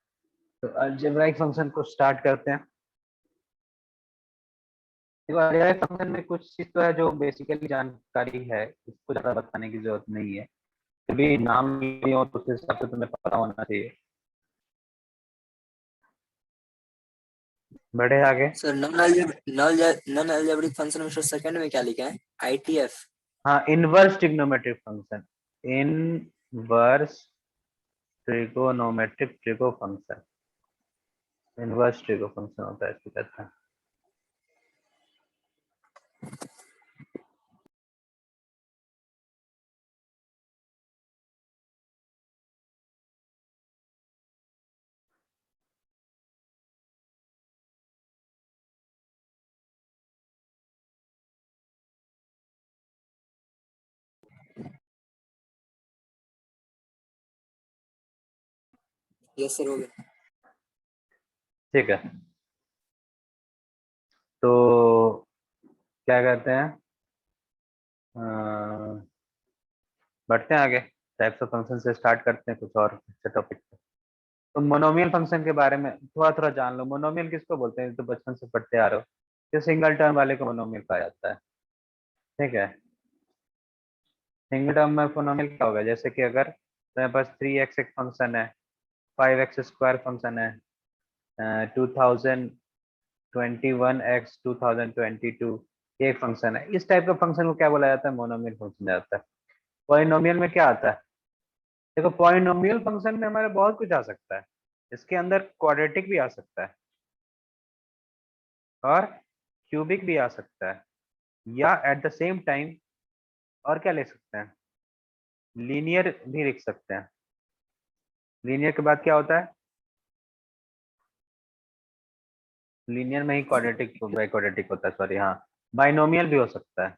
तो अलजेब्राइक फंक्शन को स्टार्ट करते हैं। देखो, अलजेब्राइक फंक्शन में कुछ चीज तो है जो बेसिकली जानकारी है, इसको ज्यादा बताने की जरूरत नहीं है। कभी नाम नहीं हो तो उस हिसाब से तुम्हें पता होना चाहिए। बढ़े आगे।
सर नॉन अलजेब्रिक फंक्शन में सर सेकंड में क्या लिखा है? आईटीएफ।
हाँ, inverse trigonometric function, inverse trigonometric trigo function, inverse trigo function होता है, इसको कहते हैं।
यस सर, हो गया।
ठीक है, तो क्या कहते हैं, बढ़ते हैं आगे, टाइप्स ऑफ फंक्शन से स्टार्ट करते हैं कुछ और अच्छे टॉपिक पे। तो मोनोमियल फंक्शन के बारे में थोड़ा थोड़ा जान लो। मोनोमियल किसको बोलते हैं, तो बचपन से पढ़ते आ रहे हो, जो सिंगल टर्म वाले को मोनोमियल कहा जाता है। ठीक है, सिंगल टर्म में मोनोमियल क्या होगा, जैसे कि अगर तुम्हारे पास 3x एक फंक्शन है, 5x² फंक्शन है, 2021x 2022 ये एक फंक्शन है, इस टाइप का फंक्शन को क्या बोला जाता है, मोनोमियल फंक्शन जाता है। पॉलिनोमियल में क्या आता है, देखो पॉलिनोमियल फंक्शन में हमारे बहुत कुछ आ सकता है। इसके अंदर क्वाड्रेटिक भी आ सकता है, और क्यूबिक भी आ सकता है, या एट द सेम टाइम और क्या ले सकते हैं, लीनियर भी लिख सकते हैं। लीनियर के बाद क्या होता है, लीनियर में ही क्वाड्रेटिक बाइक्वाड्रेटिक होता है, सॉरी, हाँ, बाइनोमियल भी हो सकता है।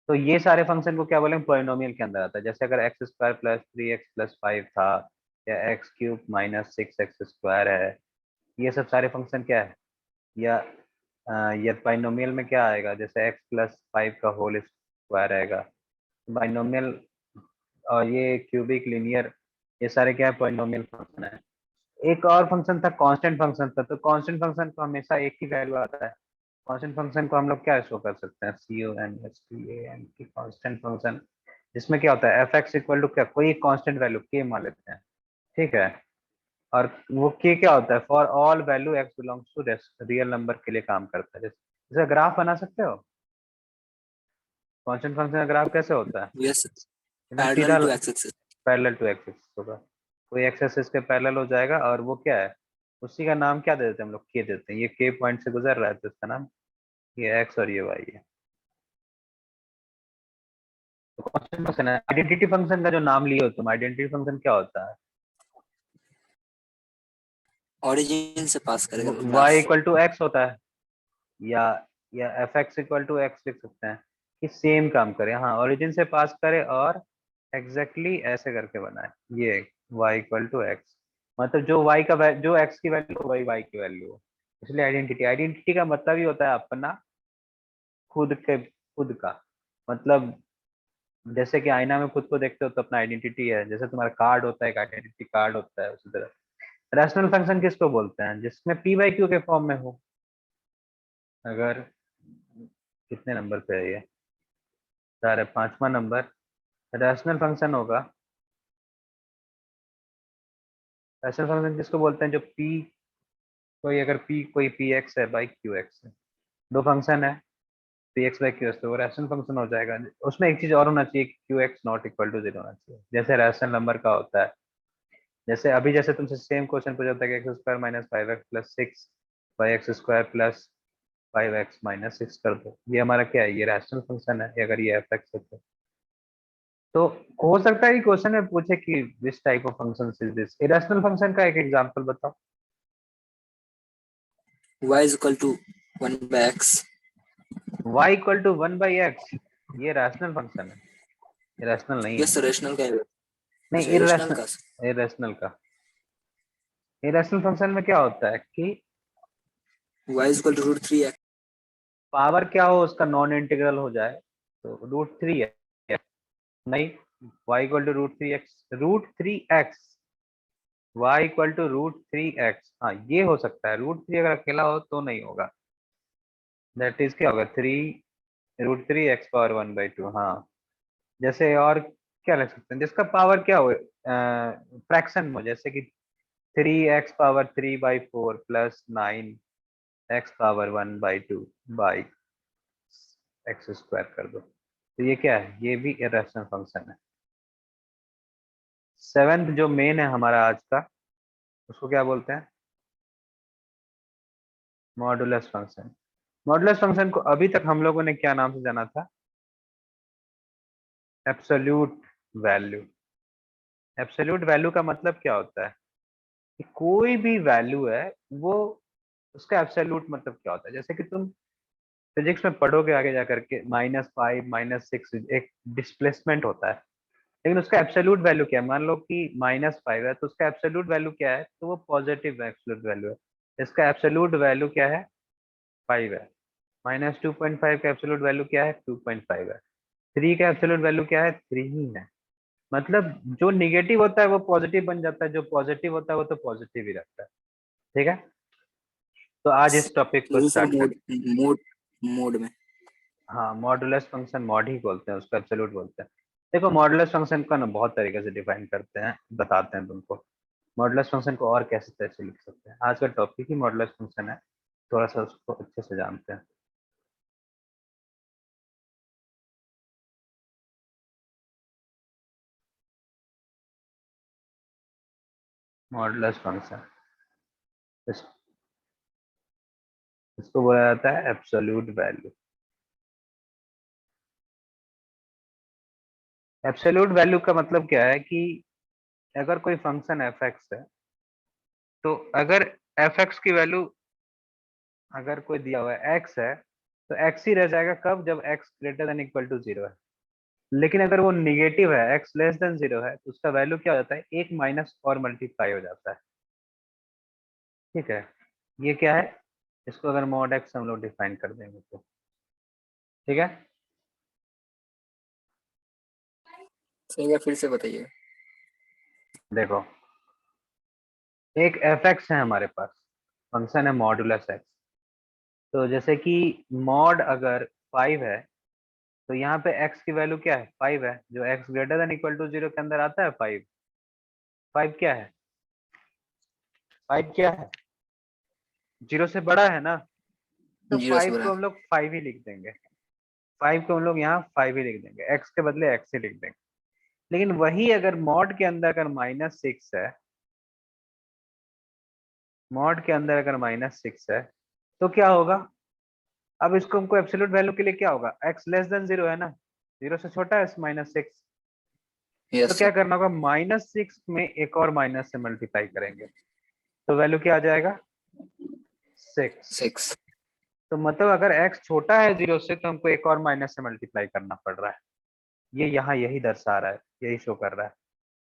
तो ये सारे फंक्शन को क्या बोलेंगे, पॉलिनोमियल के अंदर आता है। जैसे अगर x² + 3x + 5 था, या एक्स क्यूब माइनस 6x² है, ये सब सारे फंक्शन क्या है, या ये बाइनोमियल में क्या आएगा, जैसे x प्लस 5 का होल स्क्वायर आएगा बाइनोमियल, और ये क्यूबिक लीनियर, ये सारे क्या है, बाइनोमियल फंक्शन है। एक और फंक्शन था कांस्टेंट फंक्शन था, तो कांस्टेंट फंक्शन को हमेशा एक ही वैल्यू आता है। कांस्टेंट फंक्शन को हम लोग क्या शो कर सकते हैं, CONSTANT कांस्टेंट फंक्शन, जिसमें क्या होता है एफ एक्स इक्वल टू क्या, कोई कांस्टेंट वैल्यू के मान लेते हैं, ठीक है, और वो के क्या होता है, for all value x belongs to real number के लिए काम करता है। जैसे ग्राफ बना सकते हो, कांस्टेंट फंक्शन का ग्राफ कैसे होता है,
Yes,
एकदम सीधा
parallel to x-axis.
Parallel to axis होगा, कोई एक्स एक्सिस के पैरेलल हो जाएगा, और वो क्या है, उसी का नाम क्या दे देते हैं हम लोग, के देते हैं, ये के पॉइंट से गुजर रहा है तो इसका नाम ये एक्स और ये वाई है। तो कांस्टेंट फंक्शन है। आइडेंटिटी फंक्शन का जो नाम लिए हो तुम, आइडेंटिटी फंक्शन क्या होता है,
Origin से पास करेगा
y
graph.
Equal to x होता है, या F x equal to x लिख सकते हैं, कि सेम काम करे, हाँ ओरिजिन से पास करे और एग्जैक्टली ऐसे करके बनाए, ये y इक्वल टू एक्स, मतलब जो y का जो x की वैल्यू वही y की वैल्यू हो, इसलिए आइडेंटिटी, आइडेंटिटी का मतलब ही होता है अपना, खुद का, मतलब जैसे कि आईना में खुद को देखते हो तो अपना आइडेंटिटी है, जैसे तुम्हारा कार्ड होता है एक आइडेंटिटी कार्ड होता है, उसी तरह रैशनल फंक्शन किसको बोलते हैं, जिसमें पी बाई क्यू के फॉर्म में हो। अगर कितने नंबर पे है ये, सारे 5वां नंबर, रैशनल फंक्शन होगा, रैशनल फंक्शन किसको बोलते हैं, जो पी, कोई अगर पी कोई पी एक्स है बाई क्यू एक्स है, दो फंक्शन है P x by Q x, तो वो रैशनल फंक्शन हो जाएगा। उसमें एक चीज और होना चाहिए, Q x not equal to 0 होना चाहिए, जैसे रैशनल नंबर का होता है, जैसे अभी जैसे तुमसे सेम क्वेश्चन पूछा था कि x square minus 5x plus 6 by x square plus 5x minus 6 कर दो, ये हमारा क्या है, ये रैशनल फंक्शन है, अगर ये एफ एक्स है तो हो सकता है कि क्वेश्चन में पूछे कि which type of function is this, irrational function का एक एग्जांपल बताओ।
Y is equal to 1 by x.
y equal to 1/x, ये रैशनल फंक्शन है, इरेशनल नहीं है।
Yes, rational का है.
नहीं,
अच्छा, rational का.
इरेशनल, इरेशनल का, इरेशनल फंक्शन में क्या होता है कि
Y is equal to root 3x.
Power क्या हो उसका नॉन इंटीग्रल हो जाए, तो √3 है, नहीं, y equal to √3x, y equal to √3x, हाँ ये हो सकता है, √3 अगर अकेला हो तो नहीं होगा, दैट इज क्या होगा 3√3x⁻1/2, हाँ। जैसे और क्या लग सकते हैं जिसका पावर क्या हो, फ्रैक्शन हो, जैसे कि 3x⁻3/4 plus 9x⁻1/2 by x square कर दो, तो ये क्या है, ये भी इरेशनल फंक्शन है। सेवेंथ जो मेन है हमारा आज का, उसको क्या बोलते हैं, मॉडुलस फंक्शन। मॉडुलस फंक्शन को अभी तक हम लोगों ने क्या नाम से जाना था, एब्सोल्यूट वैल्यू। एब्सोल्यूट वैल्यू का मतलब क्या होता है कि कोई भी वैल्यू है वो, उसका एब्सोल्यूट मतलब क्या होता है, जैसे कि तुम फिजिक्स में पढ़ोगे आगे जाकर के -5 -6 एक डिस्प्लेसमेंट होता है, लेकिन उसका एब्सोल्यूट वैल्यू क्या है, मान लो कि -5 है तो उसका एब्सोल्यूट वैल्यू क्या है, तो वो पॉजिटिव एब्सोल्यूट वैल्यू है, इसका एब्सोल्यूट वैल्यू क्या है, 5 है। -2.5 का एब्सोल्यूट वैल्यू क्या है, 2.5 है। 3 का एब्सोल्यूट वैल्यू क्या है, 3 ही है। मतलब जो निगेटिव होता है वो पॉजिटिव बन जाता है, जो पॉजिटिव होता है वो तो पॉजिटिव ही रहता है, ठीक है। तो आज इस टॉपिक को
रूफ और
स्टार्ट कर,
मोड में.
हाँ मॉडुलस फंक्शन मॉड ही बोलते हैं उसको, एब्सोल्यूट बोलते हैं। देखो मॉडुलस फंक्शन का ना बहुत तरीके से डिफाइन करते हैं, बताते हैं तुमको मॉडुलस फंक्शन को और कैसे कैसे लिख सकते हैं, आज का टॉपिक ही मॉडुलस फंक्शन है, थोड़ा सा उसको अच्छे से जानते हैं। मॉडुलस फंक्शन, इस, इसको बोला जाता है एब्सोल्यूट वैल्यू। एब्सोल्यूट वैल्यू का मतलब क्या है कि अगर कोई फंक्शन एफ एक्स है, तो अगर एफ एक्स की वैल्यू, अगर कोई दिया हुआ है एक्स है, तो एक्स ही रह जाएगा कब, जब x greater than equal to 0 है, लेकिन अगर वो निगेटिव है, x लेस देन 0 है, तो उसका वैल्यू क्या हो जाता है, एक माइनस और मल्टीप्लाई हो जाता है। ठीक है, ये क्या है, इसको अगर मॉड x हम लोग डिफाइन कर देंगे तो ठीक है।
ठीक है, फिर से बताइए।
देखो, एक fx है हमारे पास, फंक्शन है मॉडुलस x। तो जैसे कि मॉड अगर 5 है, तो यहाँ पे x की वैल्यू क्या है, 5 है, जो x greater than equal to 0 के अंदर आता है 5। 5 क्या है, 5 क्या है, 0 से बड़ा है ना, तो
0 से
5
बड़ा।
को हम लोग 5 ही लिख देंगे। 5 को हम लोग यहाँ 5 ही लिख देंगे, x के बदले x ही लिख देंगे। लेकिन वही अगर मॉड के अंदर अगर -6 है, मॉड के अंदर अगर -6 है, तो क्या होगा, अब इसको हमको एब्सोल्यूट वैल्यू के लिए क्या होगा, x लेस देन 0 है ना, 0 से छोटा है -6। तो
यस
क्या
सर।
करना होगा, -6 में एक और माइनस से मल्टीप्लाई करेंगे, तो वैल्यू क्या आ जाएगा, 6।
6।
तो मतलब अगर x छोटा है 0 से, तो हमको एक और माइनस से मल्टीप्लाई करना पड़ रहा है। ये यहाँ यही दर्शा रहा है, यही शो कर रहा है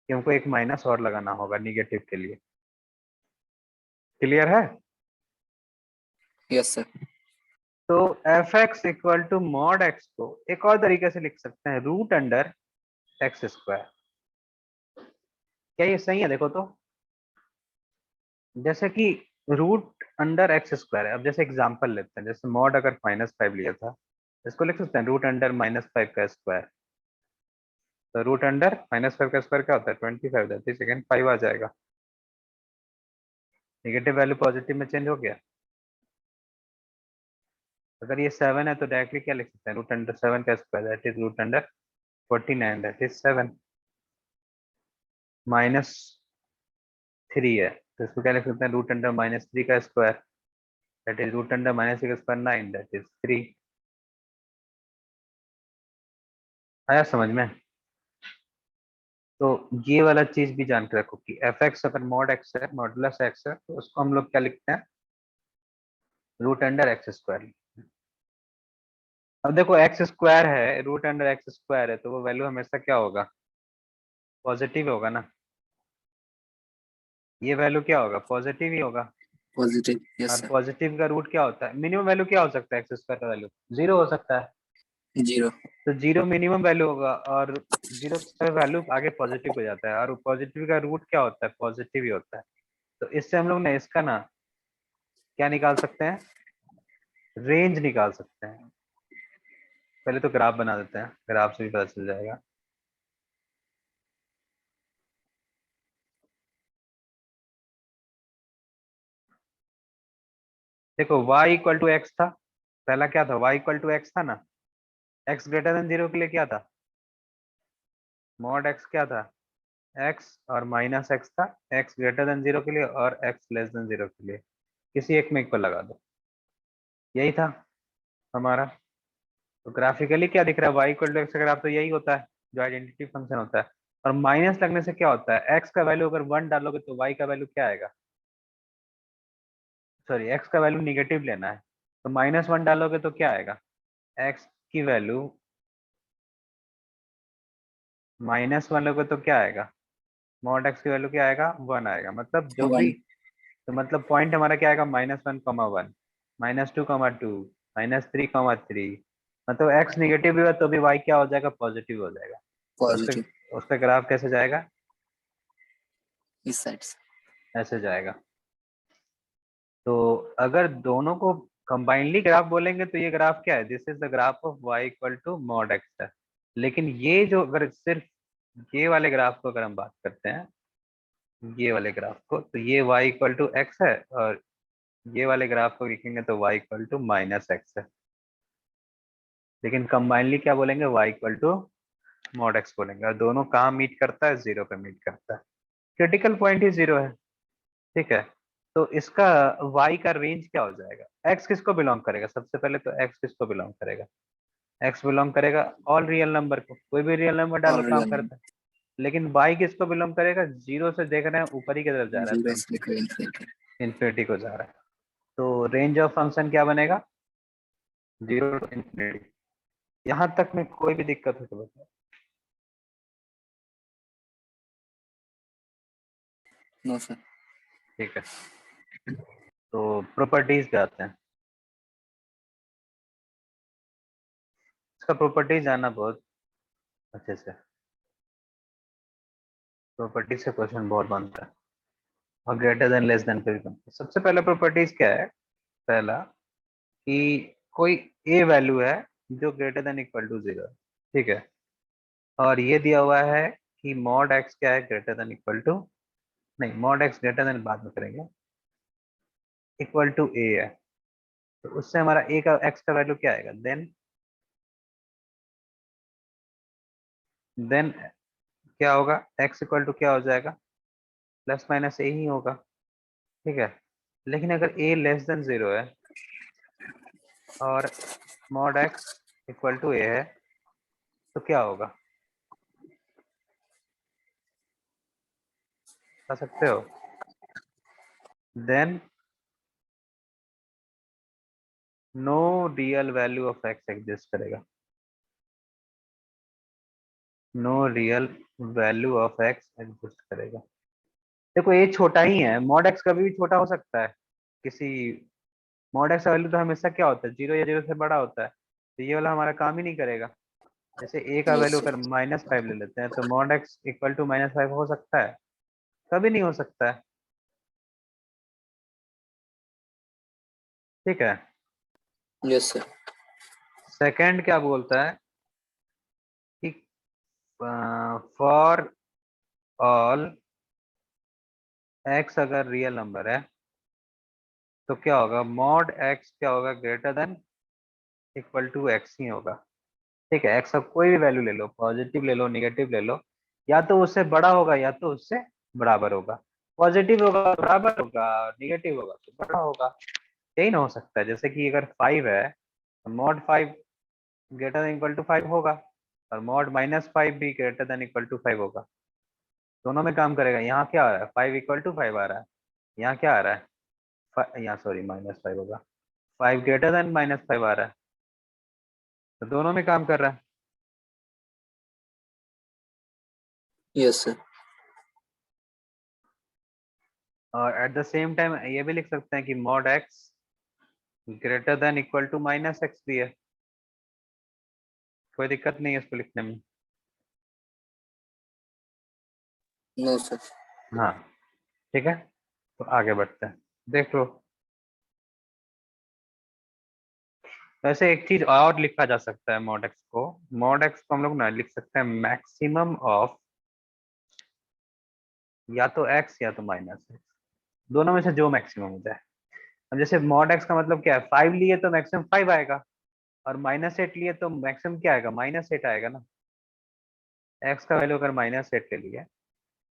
कि हमको एक माइनस और लगाना होगा निगेटिव के लिए। क्लियर है।
Yes sir.
तो f x equal to mod x को एक और तरीके से लिख सकते हैं, रूट अंडर एक्स स्क्वायर। क्या ये सही है, देखो तो, जैसे कि रूट अंडर एक्स स्क्वायर है। अब जैसे एग्जांपल लेते हैं, जैसे मॉड अगर -5 लिया था, इसको लिख सकते हैं रूट अंडर -5 का स्क्वायर। तो रूट अंडर -5 का स्क्वायर क्या होता है, 25, दैट इज सेकंड 5 आ जाएगा। नेगेटिव वैल्यू पॉजिटिव में चेंज हो गया। अगर ये 7 है, तो डायरेक्टली क्या लिख सकते हैं, रूट अंडर 7 का square, that is root under 49, that is 7। -3 है, तो इसको क्या लिख सकते हैं, रूट अंडर -3 का square, that is root under -3 का स्क्वायर 9, दैट इज 3। आया समझ में। तो ये वाला चीज भी जान के रखो कि एफ एक्स अगर मॉड एक्स है, मॉडुलस एक्स है, तो उसको हम लोग क्या लिखते हैं, रूट अंडर एक्स स्क्वायर। अब देखो एक्स स्क्वायर है, रूट अंडर एक्स स्क्वायर है, तो वो वैल्यू हमेशा क्या होगा, पॉजिटिव होगा ना। ये वैल्यू क्या होगा, पॉजिटिव ही होगा।
पॉजिटिव। यस
और
सर।
पॉजिटिव का रूट क्या होता है, मिनिमम वैल्यू क्या हो सकता है एक्स स्क्वायर का वैल्यू, 0 हो सकता है।
0।
तो 0 मिनिमम वैल्यू होगा, और 0 का वैल्यू आगे पॉजिटिव हो जाता है, और पॉजिटिव का रूट क्या होता है, पॉजिटिव ही होता है। तो इससे हम लोग ना इसका ना क्या निकाल सकते हैं, रेंज निकाल सकते हैं। पहले तो ग्राफ बना देते हैं, ग्राफ से भी पता चल जाएगा। देखो y इक्वल टू एक्स था, पहला क्या था, y इक्वल टू एक्स था ना, x ग्रेटर देन 0 के लिए क्या था, मॉड x क्या था, x और -x था, x ग्रेटर देन 0 के लिए और x लेस देन 0 के लिए, किसी एक में इक्वल लगा दो, यही था हमारा। तो ग्राफिकली क्या दिख रहा है, y इक्वल टू एक्स का ग्राफ तो यही होता है, जो आइडेंटिटी फंक्शन होता है। और माइनस लगने से क्या होता है, x का वैल्यू अगर 1 डालोगे तो y का वैल्यू क्या आएगा, सॉरी x का वैल्यू निगेटिव लेना है, तो -1 डालोगे तो क्या आएगा, x की वैल्यू -1 लोगे तो क्या आएगा, मॉड x की वैल्यू क्या आएगा, 1 आएगा। मतलब जो भी,
1।
तो मतलब पॉइंट हमारा क्या आएगा, -1, -2, -3, मतलब x निगेटिव भी हुआ तो भी y क्या हो जाएगा, पॉजिटिव हो जाएगा। तो उसका
पॉजिटिव।
उसका ग्राफ कैसे जाएगा,
इस साइड से।
ऐसे जाएगा। तो अगर दोनों को कंबाइनली ग्राफ बोलेंगे तो ये ग्राफ क्या है, this is the graph of y equal to mod x है। लेकिन ये जो अगर सिर्फ ये वाले ग्राफ को अगर हम बात करते हैं, ये वाले ग्राफ को, तो ये y इक्वल टू एक्स है, और ये वाले ग्राफ को लिखेंगे तो y इक्वल टू -x है। लेकिन कंबाइनली क्या बोलेंगे, y equal to mod x बोलेंगे, और दोनों कहाँ मीट करता है, 0 पे मीट करता है। क्रिटिकल पॉइंट ही 0 है। ठीक है, तो इसका y का रेंज क्या हो जाएगा, x किसको बिलोंग करेगा, सबसे पहले तो x किसको बिलोंग करेगा, x बिलोंग करेगा ऑल रियल नंबर को, कोई भी रियल नंबर डालो
और
काम
रियल
करता है। लेकिन y किसको बिलोंग करेगा, 0 से देख रहे हैं ऊपर ही की तरफ जा रहा है,
0
तो
से लेकर इन्फिनिटी।
इन्फिनिटी को जा रहा है। तो रेंज ऑफ फंक्शन क्या बनेगा, 0 टू इन्फिनिटी। यहाँ तक में कोई भी दिक्कत हो तो बताओ।
No sir.
ठीक है, तो प्रॉपर्टीज पे आते हैं। इसका प्रॉपर्टीज जानना बहुत अच्छे से, प्रॉपर्टी से क्वेश्चन बहुत बनता है और ग्रेटर देन लेस देन पे भी बनता है। सबसे पहला प्रॉपर्टीज क्या है? पहला कि कोई ए वैल्यू है जो ग्रेटर देन इक्वल टू 0 है, ठीक है, और ये दिया हुआ है कि मॉड एक्स क्या है, ग्रेटर देन इक्वल टू, नहीं मॉड एक्स ग्रेटर देन बाद में करेंगे, इक्वल टू ए है, तो उससे हमारा ए का एक्स का वैल्यू क्या आएगा, देन क्या होगा, एक्स इक्वल टू क्या हो जाएगा, प्लस माइनस ए ही होगा, ठीक है। लेकिन अगर ए लेस देन 0 है और mod x equal to A है तो क्या होगा, बता सकते हो? Then no real value of x exist करेगा, no real value of x exist करेगा। देखो ये छोटा ही है, मॉड एक्स कभी भी छोटा हो सकता है, किसी मॉड एक्स का वैल्यू तो हमेशा क्या होता है, 0 या 0 से बड़ा होता है, तो ये वाला हमारा काम ही नहीं करेगा। जैसे ए का
यस
वैल्यू
सर।
अगर -5 ले लेते हैं तो मॉड एक्स इक्वल टू -5 हो सकता है? कभी नहीं हो सकता है, ठीक है।
Yes sir.
सेकंड क्या बोलता है कि फॉर ऑल एक्स अगर रियल नंबर है तो क्या होगा, मॉड एक्स क्या होगा, greater than equal to x ही होगा, ठीक है। एक्स का कोई भी वैल्यू ले लो, पॉजिटिव ले लो, निगेटिव ले लो, या तो उससे बड़ा होगा या तो उससे बराबर होगा। पॉजिटिव होगा तो बराबर होगा, निगेटिव होगा तो बड़ा होगा, यही ना हो सकता है। जैसे कि अगर 5 है तो mod 5 greater than equal to 5 होगा, और मॉड -5 भी ग्रेटर देन इक्वल टू 5 होगा, दोनों में काम करेगा। यहाँ क्या आ रहा है, 5 इक्वल टू 5 आ रहा है, यहाँ क्या आ रहा है, यहाँ सॉरी -5 होगा, 5 ग्रेटर देन -5 आ रहा है, तो दोनों में काम कर रहा है।
Yes sir.
और एट द सेम टाइम ये भी लिख सकते हैं कि mod x greater than equal to -x भी है, कोई दिक्कत नहीं है इसको लिखने में।
No sir.
हाँ, ठीक है, तो आगे बढ़ते हैं, देख लो। वैसे एक चीज और लिखा जा सकता है, मॉड एक्स को हम लोग ना लिख सकते हैं मैक्सिमम ऑफ या तो एक्स या तो -x, दोनों में से जो मैक्सिमम हो जाए। अब जैसे मॉड एक्स का मतलब क्या है, 5 लिए तो मैक्सिमम 5 आएगा, और -8 लिए तो मैक्सिमम क्या आएगा, -8 आएगा ना। एक्स का वैल्यू अगर -8 ले लिए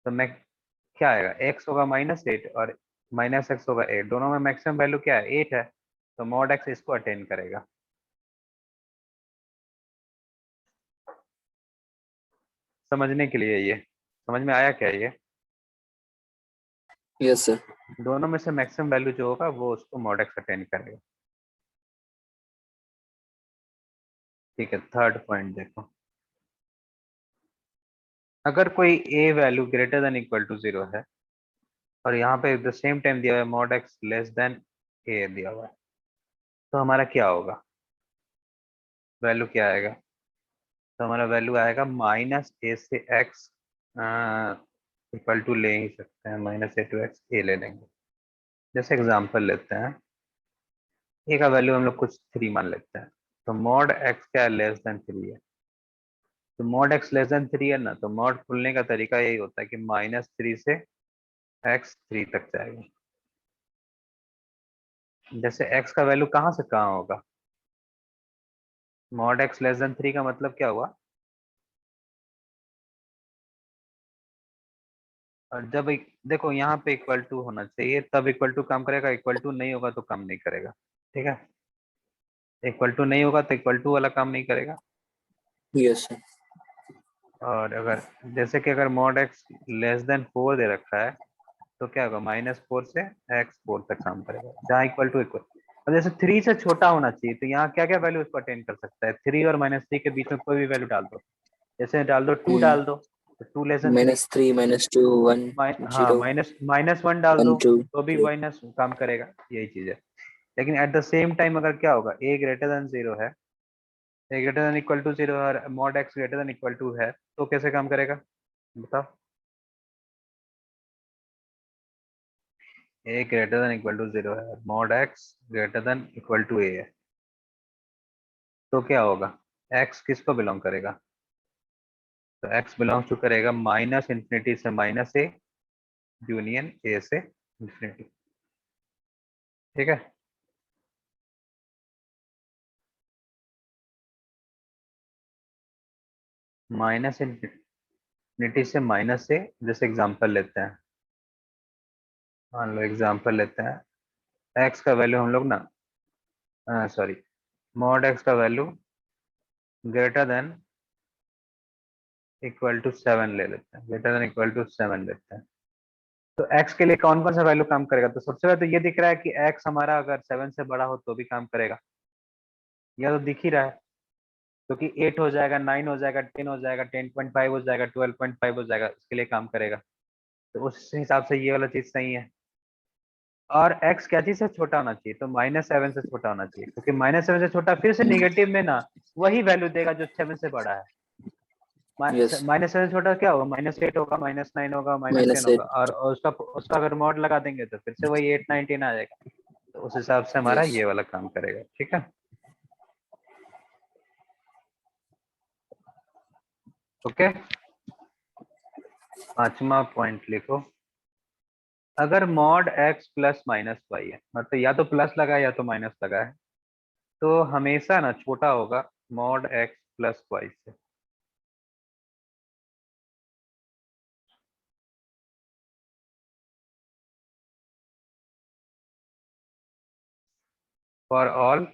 तो मैं क्या आएगा, एक्स होगा -8 और -x होगा 8, दोनों में मैक्सिमम वैल्यू क्या है, 8 है, तो मॉड एक्स इसको अटेन करेगा। समझने के लिए ये, समझ में आया क्या ये?
Yes sir.
दोनों में से मैक्सिमम वैल्यू जो होगा वो उसको मॉड एक्स अटेन करेगा, ठीक है। थर्ड पॉइंट देखो, अगर कोई A value greater than equal to 0 है और यहाँ पे द सेम टाइम दिया हुआ है मॉड एक्स लेस देन ए दिया हुआ है, तो हमारा क्या होगा, वैल्यू क्या आएगा, तो हमारा वैल्यू आएगा -a से x, इक्वल टू ले ही सकते हैं, -a टू x ए ले लेंगे। जैसे एग्जांपल लेते हैं, ए का वैल्यू हम लोग कुछ 3 मान लेते हैं, तो मॉड एक्स क्या लेस देन 3 है, तो मॉड एक्स लेस देन 3 है ना, तो मॉड खुलने का तरीका यही होता है कि -3 से x 3 तक जाएगा। जैसे x का वैल्यू कहाँ से कहाँ होगा, मॉड एक्स लेस देन 3 का मतलब क्या हुआ, और जब देखो यहाँ पे इक्वल टू होना चाहिए तब इक्वल टू काम करेगा, इक्वल टू नहीं होगा तो काम नहीं करेगा, ठीक है। इक्वल टू नहीं होगा तो इक्वल टू वाला काम नहीं करेगा।
Yes sir.
और अगर जैसे कि अगर मॉड एक्स लेस देन 4 दे रखा है तो क्या होगा, -4 से x 4 तक काम करेगा, जहाँ इक्वल टू इक्वल। अब जैसे 3 से छोटा होना चाहिए तो यहाँ क्या क्या वैल्यू इसको अटेन कर सकता है, 3 और -3 के बीच में कोई भी वैल्यू डाल दो, जैसे डाल दो 2 डाल दो, तो 2 लेस देन 3,
-3 -2 1
हाँ
0
-1 डाल
1
दो
2
तो भी
3
माइनस काम करेगा, यही चीज है। लेकिन एट द सेम टाइम अगर क्या होगा, a ग्रेटर देन 0 है, a greater than equal to 0 और mod x greater than equal to है, तो कैसे काम करेगा बताओ। a greater than equal to 0 है, mod x greater than equal to a है, तो क्या होगा, x किसको बिलोंग करेगा, तो x बिलोंग्स टू करेगा माइनस इंफिनिटी से माइनस a यूनियन a से इंफिनिटी। ठीक है, माइनस इंफिनिटी से माइनस a, जैसे एग्जांपल लेते हैं, मान लो एग्जांपल लेते हैं, x का वैल्यू हम लोग ना, सॉरी, मॉड x का value greater than equal to 7 ले लेते हैं, ग्रेटर देन इक्वल टू 7 लेते हैं। तो x के लिए कौन कौन सा वैल्यू काम करेगा, तो सबसे पहले तो ये दिख रहा है कि x हमारा अगर 7 से बड़ा हो तो भी काम करेगा, यह तो दिख ही रहा है, क्योंकि 8 हो जाएगा, 9 हो जाएगा, 10 हो जाएगा, 10.5 हो जाएगा, 12.5 हो जाएगा, इसके लिए काम करेगा। तो उस हिसाब से ये वाला चीज सही है। और x क्या चीज से छोटा होना चाहिए, तो -7 से छोटा होना चाहिए, क्योंकि -7 से छोटा फिर से निगेटिव में ना वही वैल्यू देगा जो 7 से बड़ा है।
यस
-7 से छोटा क्या होगा, -8 होगा, -9 होगा, -10 होगा,
-8
और उसका उसका अगर मॉड लगा देंगे तो फिर से वही 8 9 10 आ जाएगा। तो उस हिसाब से हमारा
यस
ये वाला काम करेगा। ठीक है, ओके। पांचवा पॉइंट लिखो, अगर mod x plus minus y है, मतलब या तो प्लस लगा है या तो माइनस लगा है, तो हमेशा ना छोटा होगा मॉड x प्लस वाई से। For all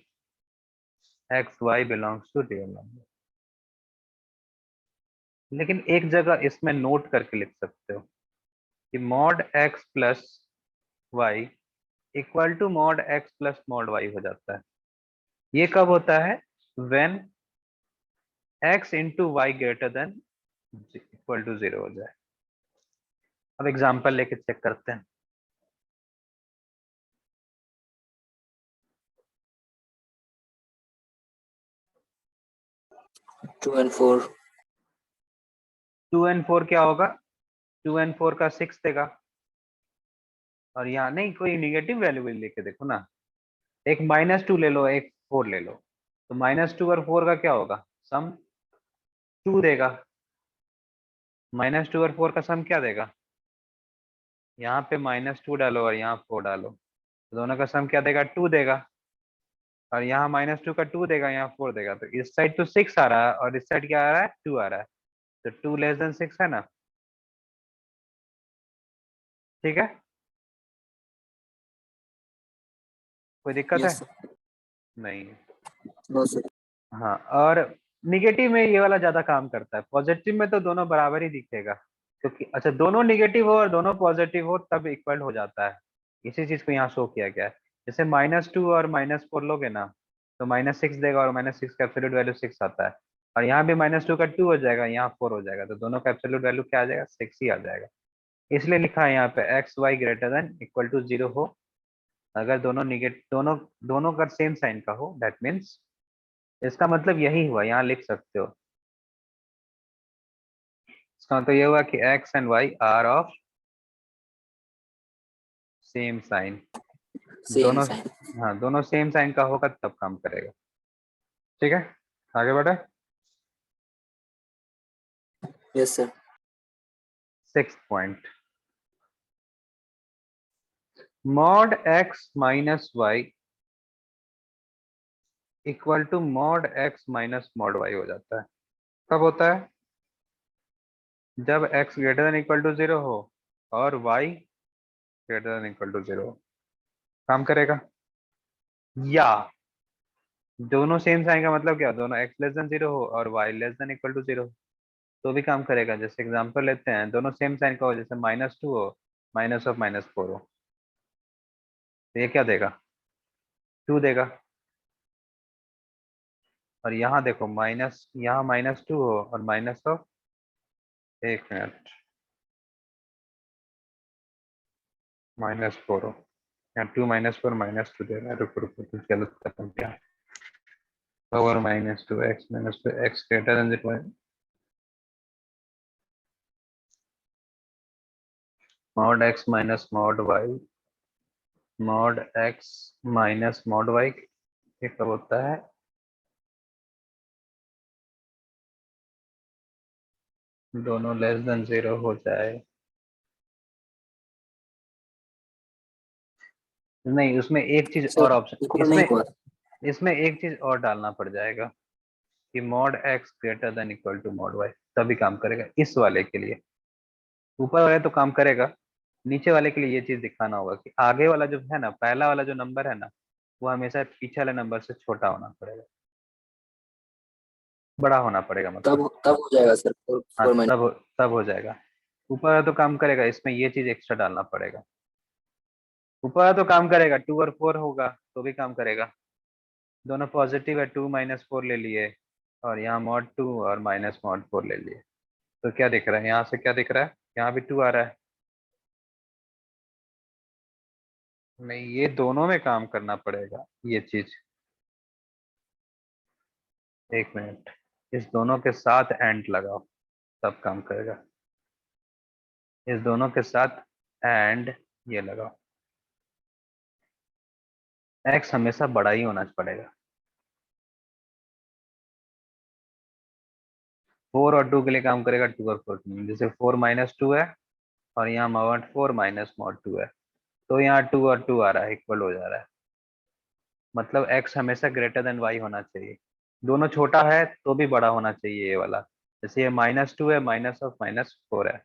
x y belongs to real number. लेकिन एक जगह इसमें नोट करके लिख सकते हो कि mod x plus y equal to mod x plus mod y हो जाता है। ये कब होता है, when x into y greater than equal to 0 हो जाए। अब एग्जांपल लेके चेक करते हैं।
2 and 4
2 एंड 4 क्या होगा, 2 एंड 4 का 6 देगा, और यहाँ नहीं कोई निगेटिव वैल्यू लेके देखो ना, एक -2 ले लो, एक 4 ले लो, तो -2 और 4 का क्या होगा, सम 2 देगा। -2 और 4 का सम क्या देगा, यहाँ पे -2 डालो और यहाँ 4 डालो, तो दोनों का सम क्या देगा, 2 देगा। और यहाँ -2 का 2 देगा, यहाँ 4 देगा, तो इस साइड तो 6 आ रहा है और इस साइड क्या आ रहा है, 2 आ रहा है, तो 2 लेस देन 6 है ना। ठीक है, कोई दिक्कत है,
यस
नहीं।
नो सर
हाँ, और निगेटिव में ये वाला ज्यादा काम करता है, पॉजिटिव में तो दोनों बराबर ही दिखेगा, क्योंकि अच्छा दोनों निगेटिव हो और दोनों पॉजिटिव हो तब इक्वल हो जाता है। इसी चीज को यहाँ शो किया गया है। जैसे -2 और -4 लोगे ना, तो -6 देगा, और -6 का एब्सोल्यूट वैल्यू 6 आता है, और यहाँ भी -2 का 2 हो जाएगा, यहाँ 4 हो जाएगा, तो दोनों का एब्सोल्यूट वैल्यू क्या आ जाएगा, 6 ही आ जाएगा। इसलिए लिखा है यहाँ पे x y greater than equal to 0 हो, अगर दोनों निगेटिव, दोनों दोनों का सेम साइन का हो, दैट मीन्स इसका मतलब यही हुआ, यहाँ लिख सकते हो। इसका मतलब ये हुआ कि x and y are of same sign.
Same
दोनों,
साइन
हाँ दोनों सेम साइन का होगा तब काम करेगा। ठीक है, आगे बढ़े।
Yes sir
6th point, mod x minus y equal to mod x minus mod y हो जाता है। कब होता है, जब x greater than equal to 0 हो और y greater than equal to 0 हो, काम करेगा। या दोनों सेम साइन का मतलब क्या, दोनों x लेस देन 0 हो और y less than equal to 0 हो, तो भी काम करेगा। जैसे एग्जांपल लेते हैं, दोनों सेम साइन का हो, जैसे -2 हो माइनस ऑफ -4 हो, तो ये क्या देगा, 2 देगा। और यहाँ देखो, माइनस यहाँ -2 हो और माइनस ऑफ एक मिनट, -4 हो या 2 -4 -2 दे रहा है। रुको रुको, कुछ गलत कर रहा हूँ क्या? Power -2 x -2 x greater then y, mod x minus mod y, mod x minus mod y, ये कब होता है? दोनों लेस देन 0 हो जाए। नहीं, उसमें एक चीज और
सर
ऑप्शन,
इक्वल नहीं
इसमें
हुआ।
इसमें एक चीज और डालना पड़ जाएगा कि mod x greater than equal to mod y, तभी काम करेगा इस वाले के लिए। ऊपर वाले तो काम करेगा, नीचे वाले के लिए ये चीज दिखाना होगा कि आगे वाला जो है ना, पहला वाला जो नंबर है ना, वो हमेशा पीछे वाले नंबर से छोटा होना पड़ेगा, बड़ा होना पड़ेगा मतलब।
तब हो जाएगा सर,
हाँ,
4 माइनस।
तब हो जाएगा। ऊपर वाला तो काम करेगा, इसमें ये चीज एक्स्ट्रा डालना पड़ेगा। ऊपर वाला तो काम करेगा, 2 और 4 होगा तो भी काम करेगा। दोनों पॉजिटिव है, 2 -4 ले लिए, और यहाँ mod 2 और माइनस mod 4 ले लिए। तो क्या दिख रहा है यहाँ से, क्या दिख रहा है? यहाँ भी 2 आ रहा है। नहीं, ये दोनों में काम करना पड़ेगा ये चीज। एक मिनट, इस दोनों के साथ एंड लगाओ, तब काम करेगा। इस दोनों के साथ एंड ये लगाओ। x हमेशा बड़ा ही होना पड़ेगा। 4 और 2 के लिए काम करेगा, 2 और 4 के लिए। जैसे 4 -2 है और यहाँ mod 4 माइनस mod 2 है, तो यहाँ 2 और 2 आ रहा है, इक्वल हो जा रहा है। मतलब x हमेशा ग्रेटर देन y होना चाहिए। दोनों छोटा है तो भी बड़ा होना चाहिए ये वाला। जैसे ये -2 है, माइनस ऑफ -4 है,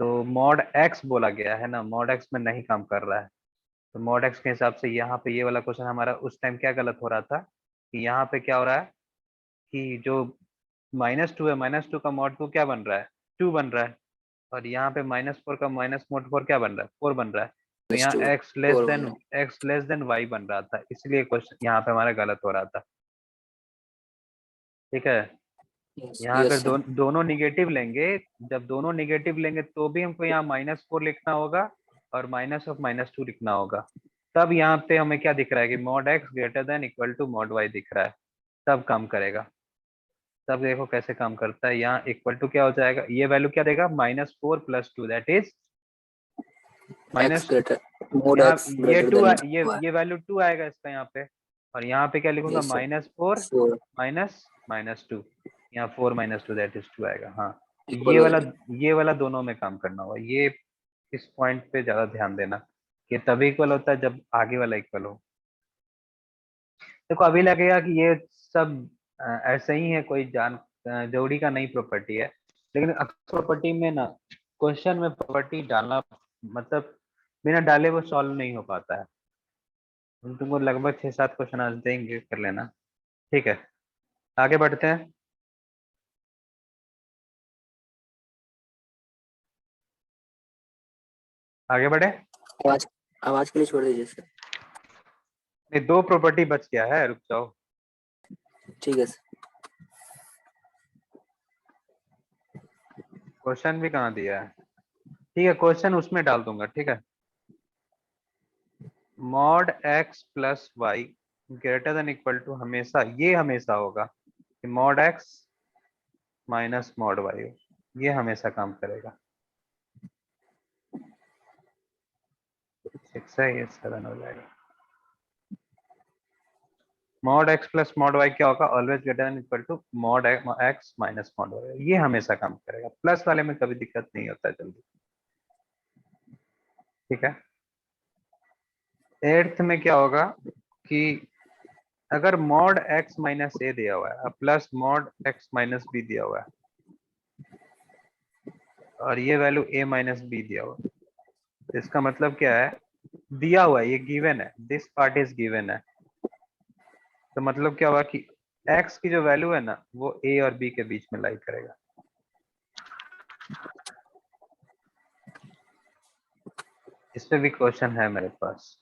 तो mod x बोला गया है ना, mod x में नहीं काम कर रहा है। तो mod x के हिसाब से यहाँ पे ये वाला क्वेश्चन हमारा उस टाइम क्या गलत हो रहा था कि यहाँ पे क्या हो रहा है कि जो -2 है, -2 का mod 2 क्या बन रहा है? 2 बन रहा है। और यहाँ पे -4 का माइनस mod 4 क्या बन रहा है? 4 बन रहा है। तो यहाँ
2
x लेस देन y बन रहा था, इसलिए क्वेश्चन यहाँ पे हमारा गलत हो रहा था। ठीक है, यहाँ अगर
यस सर।
दोनों निगेटिव लेंगे, जब दोनों निगेटिव लेंगे तो भी हमको यहाँ -4 लिखना होगा और माइनस ऑफ -2 लिखना होगा। तब यहाँ पे हमें क्या दिख रहा है कि mod x greater than equal to mod y दिख रहा है, तब काम करेगा। तब देखो कैसे काम करता है। यहाँ इक्वल टू क्या हो जाएगा, ये वैल्यू क्या देगा? -4 + 2 that is
x
minus.
Greater, mode
यहाँ
एक्स ग्रेटर देन
ये वैल्यू 2 आएगा इसका यहाँ पे। और यहाँ पे क्या लिखूंगा?
Yes sir.
-4
4
-2। यहाँ 4 -2 दैट इज 2 आएगा। हाँ, तो
इक्वल हो जाएगा।
ये वाला दोनों में काम करना होगा। ये इस पॉइंट पे ज्यादा ध्यान देना कि तभी इक्वल होता है जब आगे वाला इक्वल हो। देखो अभी लगेगा कि ये सब ऐसे ही है, कोई जोड़ी का नई प्रॉपर्टी है, लेकिन प्रॉपर्टी में ना, क्वेश्चन में प्रॉपर्टी डालना मतलब बिना डाले वो सॉल्व नहीं हो पाता है। हम तुमको लगभग 6-7 क्वेश्चन आज देंगे, कर लेना। ठीक है, आगे बढ़ते हैं। आगे बढ़े।
आवाज आवाज के लिए छोड़ दीजिए सर।
नहीं, 2 प्रॉपर्टी बच गया है, रुक जाओ।
ठीक है सर।
क्वेश्चन भी कहाँ दिया है? ठीक है, क्वेश्चन उसमें डाल दूंगा। ठीक है, mod x plus y greater than equal to, हमेशा ये हमेशा होगा कि mod x minus mod y, ये हमेशा काम करेगा। 6 है, ये 7 हो जाएगा। mod x plus mod y क्या होगा? Always greater than equal to mod x minus mod y, ये हमेशा काम करेगा। प्लस वाले में कभी दिक्कत नहीं होता है जल्दी। ठीक है, 8th में क्या होगा कि अगर mod x माइनस ए दिया हुआ है plus mod x minus b दिया हुआ है और ये वैल्यू a माइनस बी दिया हुआ है, तो इसका मतलब क्या है? दिया हुआ है, ये गिवन है, दिस पार्ट इज गिवन है। तो मतलब क्या हुआ कि x की जो वैल्यू है ना, वो a और b के बीच में लाई करेगा। इस पे भी क्वेश्चन है मेरे पास।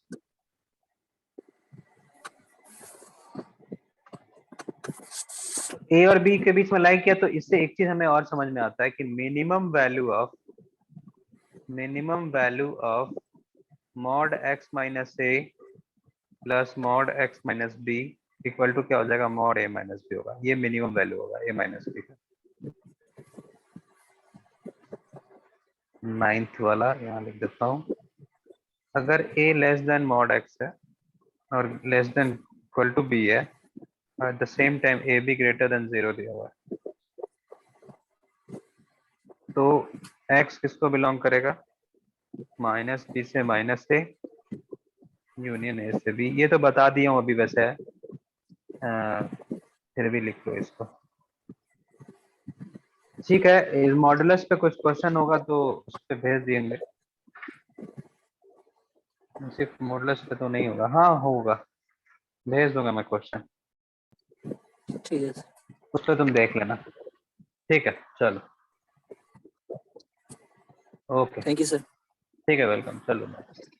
ए और बी के बीच में लाइन किया, तो इससे एक चीज हमें और समझ में आता है कि minimum value of mod x minus a plus mod x minus b equal to क्या हो जाएगा, मॉड ए माइनस बी होगा। ये मिनिमम वैल्यू होगा ए माइनस बी का। 9th वाला यहाँ लिख देता हूँ। अगर A less than mod x है और less than equal to B है, at the same time A B greater than 0 दिया हुआ है, तो x किसको बिलोंग करेगा, माइनस बी से माइनस ए यूनियन ए से बी। ये तो बता दिया हूँ अभी वैसे है, फिर भी लिख लो इसको। ठीक है, इस मॉडुलस पे कुछ क्वेश्चन होगा तो उस पे भेज देंगे, सिर्फ मॉडुलस पे तो नहीं होगा। हाँ होगा, भेज दूंगा मैं क्वेश्चन,
ठीक है सर।
उस पे तुम देख लेना। ठीक है चलो, ओके
थैंक यू सर।
ठीक है, वेलकम, चलो बाय।